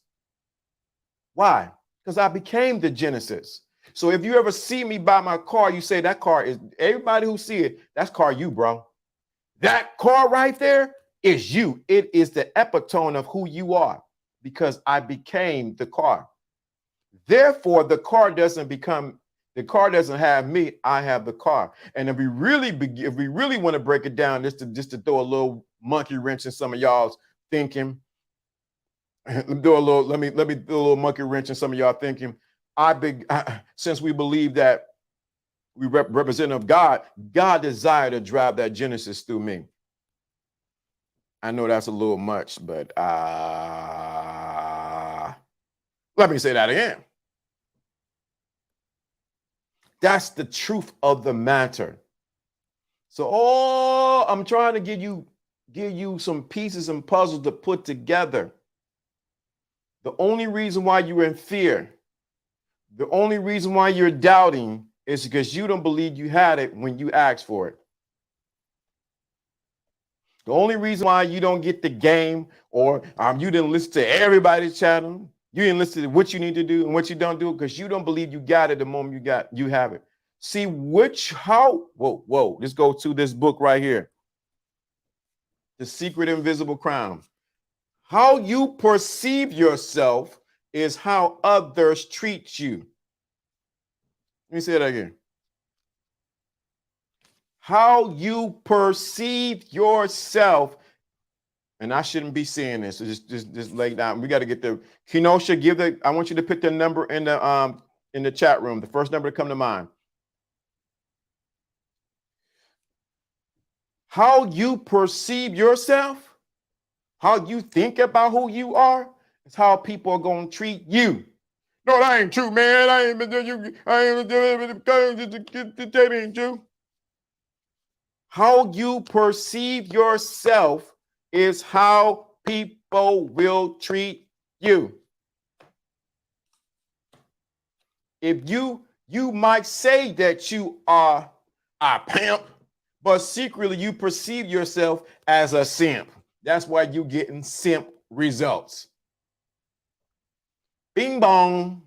Why? Because I became the Genesis. So if you ever see me buy my car, you say that car is, everybody who see it, that's car you, bro. That car right there is you. It is the epitome of who you are, because I became the car. Therefore, the car doesn't have me. I have the car. And if we really want to break it down, just to throw a little monkey wrench in some of y'all's thinking, let me throw a little monkey wrench in some of y'all thinking. Since we believe that we represent of God desired to drive that Genesis through me. I know that's a little much, but let me say that again. That's the truth of the matter. So I'm trying to give you some pieces and puzzles to put together. The only reason why you're in fear, the only reason why you're doubting is because you don't believe you had it when you asked for it. The only reason why you don't get the game, or you didn't listen to everybody's channel, you didn't listen to what you need to do and what you don't do, because you don't believe you got it the moment you have it. See whoa, let's go to this book right here. The Secret Invisible Crown. How you perceive yourself is how others treat you. Let me say that again. How you perceive yourself, and I shouldn't be saying this, so just lay down. We got to get the Kenosha, I want you to put the number in the chat room, the first number to come to mind. How you perceive yourself, how you think about who you are, is how people are going to treat you. No, that ain't true, man. I ain't true. How you perceive yourself is how people will treat you. If you might say that you are a pimp, but secretly you perceive yourself as a simp. That's why you're getting simp results. Bing bong.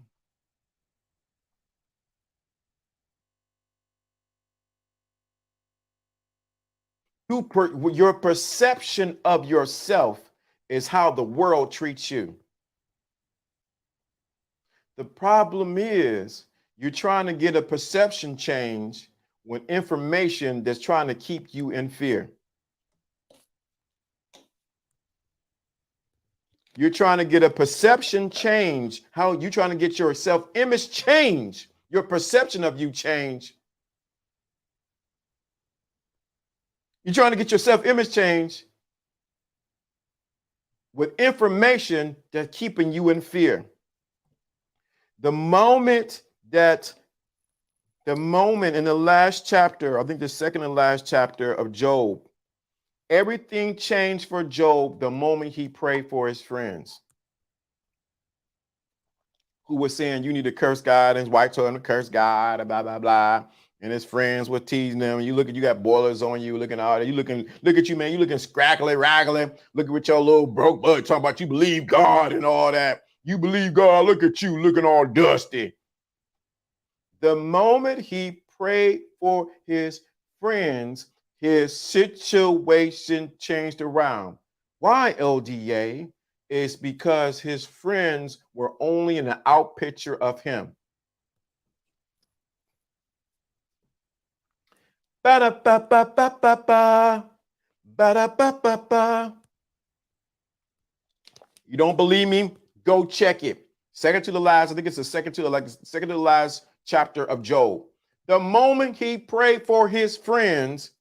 Your perception of yourself is how the world treats you. The problem is you're trying to get a perception change with information that's trying to keep you in fear. You're trying to get a perception change. How you trying to get your self-image change, your perception of you change. You're trying to get your self-image change with information that's keeping you in fear. The moment in the last chapter, I think the second and last chapter of Job, everything changed for Job the moment he prayed for his friends who were saying, you need to curse God, and his wife told him to curse God, blah, blah, blah. And his friends were teasing him. You got boilers on you, looking all that. Look at you, man. You looking scraggly, raggly. Look at your little broke butt talking about you believe God and all that. You believe God, look at you looking all dusty. The moment he prayed for his friends, his situation changed around. Why, LDA? It's because his friends were only an out picture of him. Ba-da-ba-ba-ba-ba-ba. Ba-da-ba-ba-ba. You don't believe me? Go check it. Second to the last, I think it's the second to the last chapter of Job. The moment he prayed for his friends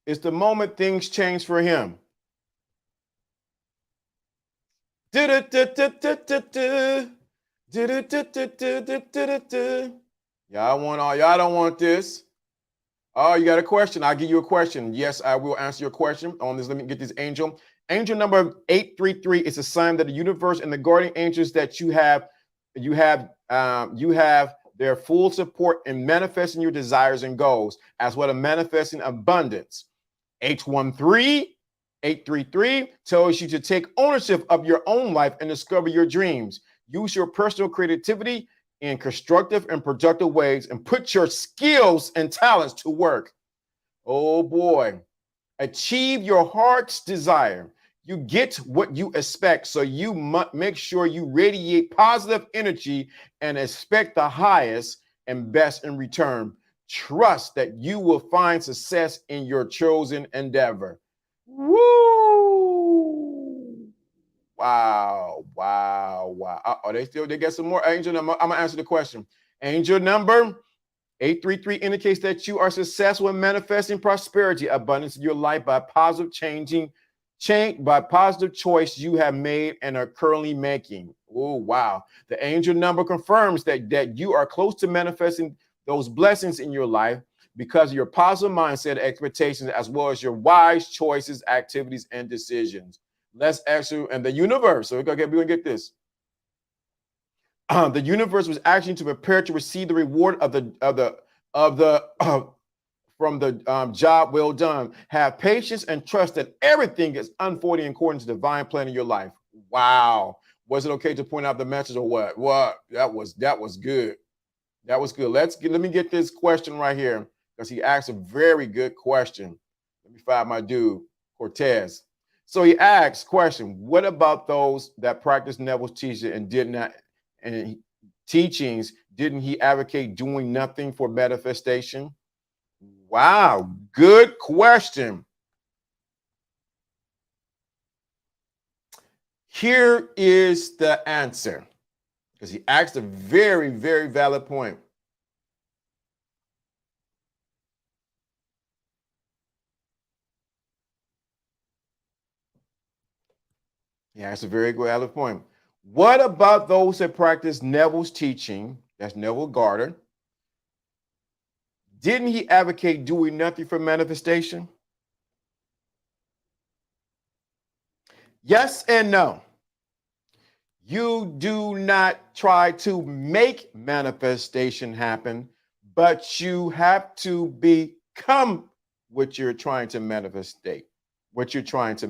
is the moment things change for him. Y'all don't want this. Oh, you got a question? I'll give you a question. Yes, I will answer your question on this. Let me get this angel. Angel number 833 is a sign that the universe and the guardian angels that you have their full support in manifesting your desires and goals, as well as manifesting abundance. 833 tells you to take ownership of your own life and discover your dreams. Use your personal creativity in constructive and productive ways and put your skills and talents to work. Oh boy. Achieve your heart's desire. You get what you expect, so you must make sure you radiate positive energy and expect the highest and best in return. Trust that you will find success in your chosen endeavor. Woo! Wow. They got some more. Angel, I'm gonna answer the question. Angel number 833 indicates that you are successful in manifesting prosperity, abundance in your life by positive choice you have made and are currently making. Oh, wow. The angel number confirms that you are close to manifesting those blessings in your life because of your positive mindset, expectations, as well as your wise choices, activities, and decisions. Let's actually, and the universe. So we're gonna get this. The universe was actually to prepare to receive the reward from the job well done. Have patience and trust that everything is unfolding according to the divine plan in your life. Wow. Was it okay to point out the message or what? What? That was good. That was good. Let me get this question right here because he asked a very good question. Let me find my dude, Cortez. So he asks question, what about those that practice Neville's teaching and teachings Didn't he advocate doing nothing for manifestation? Wow, good question. Here is the answer, because he asked a very, very valid point. He asked a very valid point. What about those that practice Neville's teaching? That's Neville Goddard. Didn't he advocate doing nothing for manifestation? Yes and no. You do not try to make manifestation happen, but you have to become what you're trying to manifestate, what you're trying to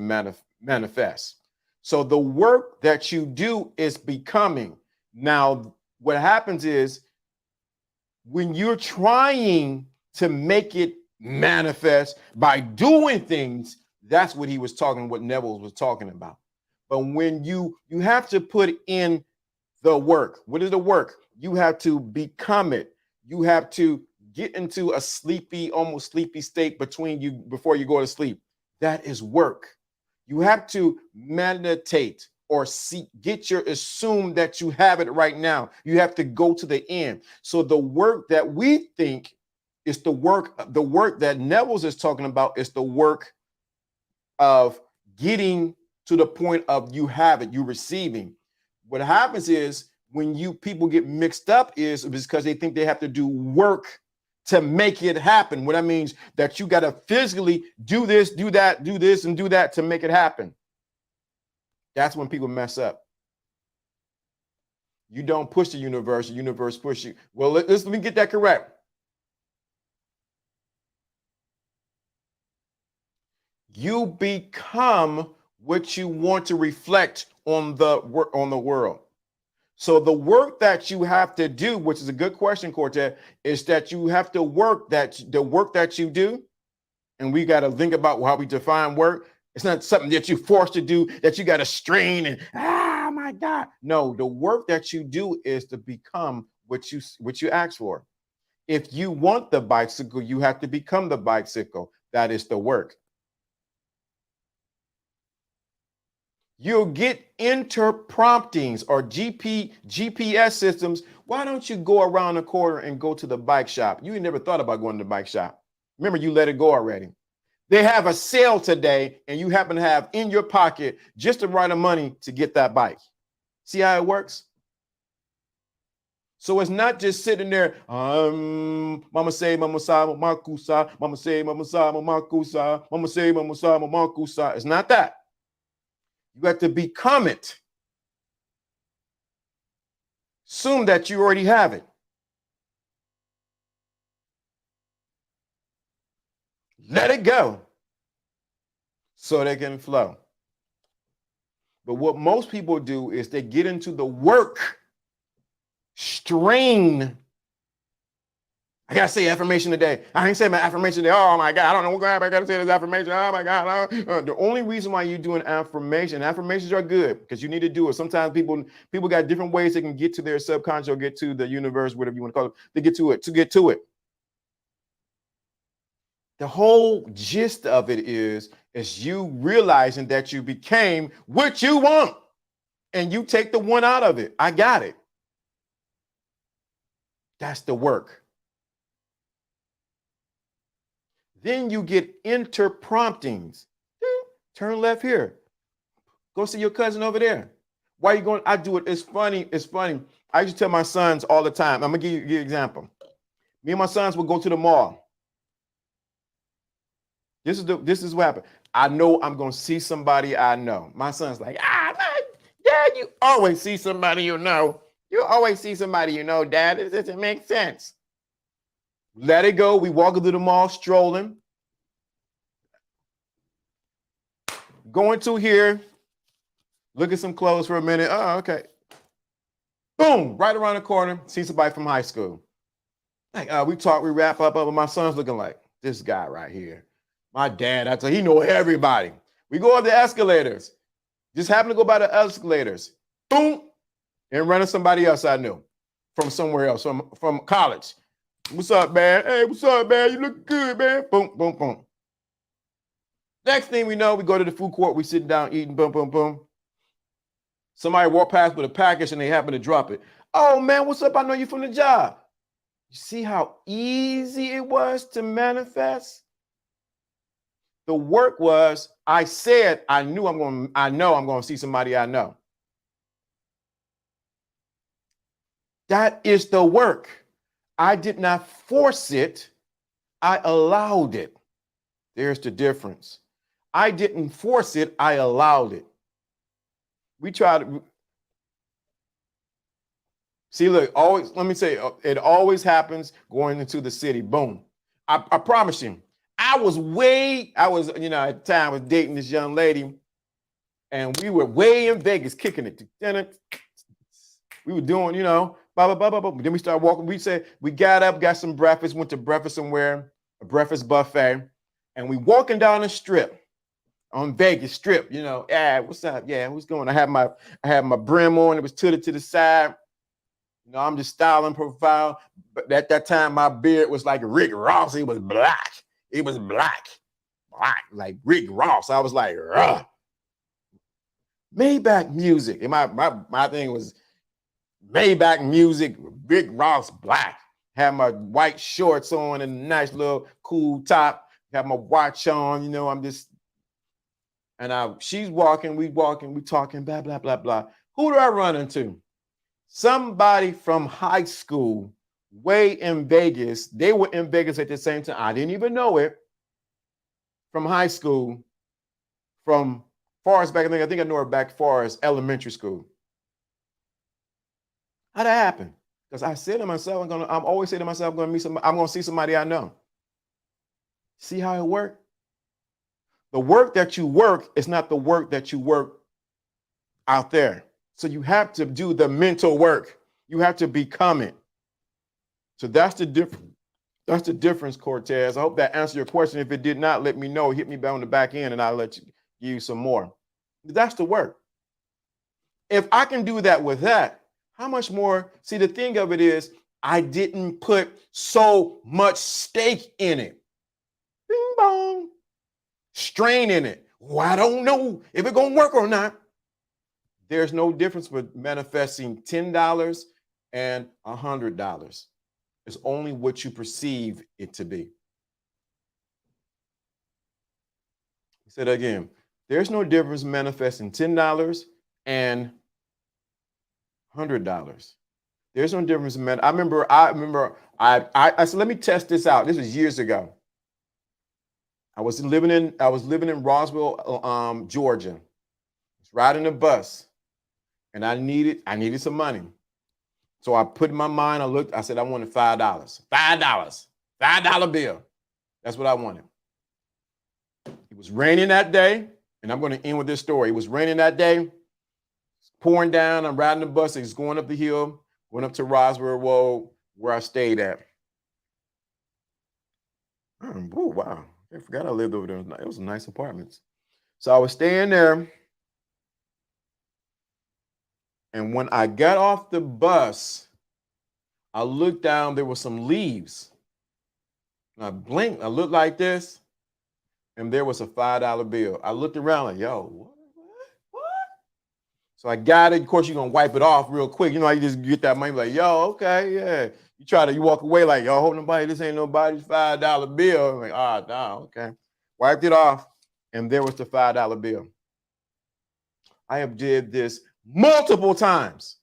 manifest. So the work that you do is becoming. Now, what happens is when you're trying to make it manifest by doing things, that's what he was talking, what Neville was talking about. But when you have to put in the work. What is the work? You have to become it. You have to get into a sleepy, almost sleepy state before you go to sleep. That is work. You have to meditate or assume that you have it right now. You have to go to the end. So the work that we think is the work that Neville's is talking about is the work of getting to the point of you have it, you receiving. What happens is when people get mixed up is because they think they have to do work to make it happen. What that means that you got to physically do this, do that, do this, and do that to make it happen. That's when people mess up. You don't push the universe push you. Well, let me get that correct. You become what you want to reflect on the world. So the work that you have to do, which is a good question, Quartet, is that you have to work the work that you do. And we got to think about how we define work. It's not something that you're forced to do, that you got to strain and, oh my God. No, the work that you do is to become what you ask for. If you want the bicycle, you have to become the bicycle. That is the work. You'll get interpromptings or GPS systems. Why don't you go around the corner and go to the bike shop? You never thought about going to the bike shop. Remember, you let it go already. They have a sale today, and you happen to have in your pocket just the right amount of money to get that bike. See how it works? So it's not just sitting there, mama say, mama sa, mama kusa, mama say, mama sa, mama kusa, mama say, mama sa, mama kusa. It's not that. You have to become it. Assume that you already have it. Let it go so they can flow. But what most people do is they get into the work, strain. I gotta say affirmation today. I ain't saying my affirmation today. Oh my God, I don't know what I gotta say this affirmation. Oh my God. The only reason why you're doing affirmations are good because you need to do it. Sometimes people got different ways they can get to their subconscious or get to the universe, whatever you want to call it, to get to it. The whole gist of it is you realizing that you became what you want and you take the one out of it. I got it. That's the work. Then you get interpromptings. Turn left here. Go see your cousin over there. Why are you going? I do it. It's funny. It's funny. I used to tell my sons all the time. I'm going to give you an example. Me and my sons would go to the mall. This is what happened. I know I'm going to see somebody I know. My son's like, Dad, you always see somebody you know. You always see somebody you know, Dad. It doesn't make sense. Let it go. We walk through the mall, strolling. Going to here. Look at some clothes for a minute. Oh, okay. Boom. Right around the corner. See somebody from high school. Like, we talk, we wrap up. And my son's looking like, this guy right here. My dad, I tell you, he know everybody. We go up the escalators. Just happen to go by the escalators. Boom. And run into somebody else I knew. from somewhere else, from college. What's up, man? Hey, what's up, man? You look good, man. Boom, boom, boom. Next thing we know, we go to the food court, we sit down eating, boom, boom, boom. Somebody walk past with a package and they happen to drop it. Oh, man, what's up? I know you from the job. You see how easy it was to manifest? The work was, I said, I know I'm going to see somebody I know. That is the work. I did not force it. I allowed it. There's the difference. I didn't force it. I allowed it. We try to see, look, always, let me say, it always happens going into the city. Boom. I promise you, at the time I was dating this young lady and we were way in Vegas kicking it. We were doing, blah, blah, blah, blah, blah. Then we started walking. We got up, got some breakfast, went to breakfast somewhere, a breakfast buffet, and we walking down the strip on Vegas Strip, what's up? Yeah, who's going? I had my brim on, it was tilted to the side. I'm just styling profile. But at that time, my beard was like Rick Ross. It was black. It was black, like Rick Ross. I was like, ugh. Maybach music. And my thing was Maybach music, Rick Ross black. Had my white shorts on and a nice little cool top. Have my watch on, she's walking, we talking, blah, blah, blah, blah. Who do I run into? Somebody from high school, way in Vegas. They were in Vegas at the same time. I didn't even know it. From high school, from far as back, I think I know her back far as elementary school. How'd that happen? Because I said to myself, I'm always saying to myself, I'm going to see somebody I know. See how it worked? The work that you work is not the work that you work out there. So you have to do the mental work. You have to become it. So that's the difference. That's the difference, Cortez. I hope that answered your question. If it did not, let me know. Hit me back on the back end and I'll let you some more. That's the work. If I can do that with that, how much more? See, the thing of it is, I didn't put so much stake in it. Bing bong. Strain in it. Well, I don't know if it's going to work or not. There's no difference with manifesting $10 and $100. It's only what you perceive it to be. I said again, there's no difference manifesting $10 and $100. There's no difference in I remember I said, let me test this out. This was years ago. I was living in Roswell, Georgia. I was riding a bus and I needed some money. So I put in my mind, I said, I wanted $5. $5 bill. That's what I wanted. It was raining that day, and I'm going to end with this story. It was raining that day. It's pouring down. I'm riding the bus. It's going up the hill, going up to Roswell Road, where I stayed at. Oh, wow. I forgot I lived over there. It was nice apartments. So I was staying there. And when I got off the bus, I looked down, there were some leaves. And I blinked, I looked like this, and there was a $5 bill. I looked around like, yo, what? So I got it. Of course, you're going to wipe it off real quick. You just get that money like, yo, okay, yeah. You walk away like, yo, hold nobody, this ain't nobody's $5 bill. I'm like, no, okay. Wiped it off, and there was the $5 bill. I have did this multiple times.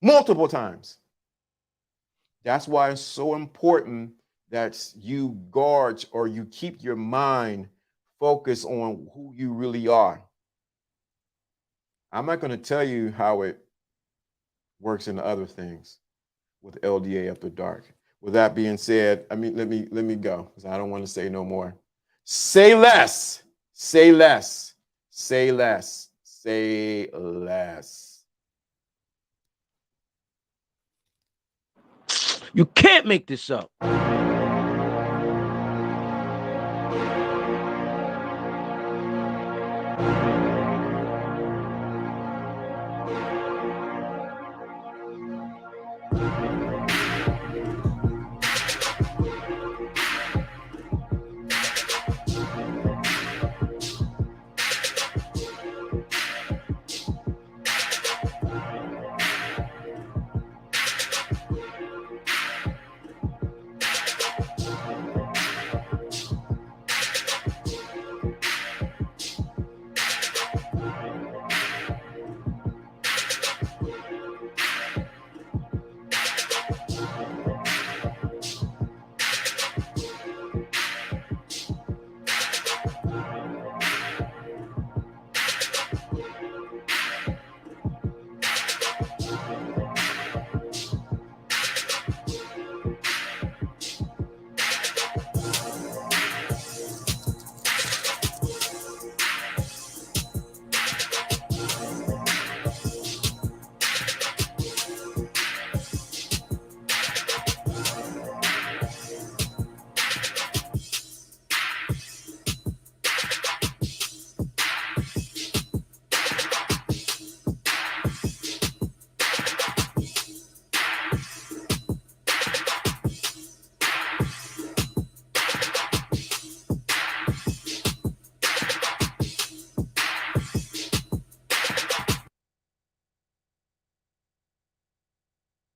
Multiple times. That's why it's so important that you guard or you keep your mind focused on who you really are. I'm not going to tell you how it works in other things with LDA After Dark. With that being said, let me go because I don't want to say no more. Say less. Say less. Say less. Say less. You can't make this up.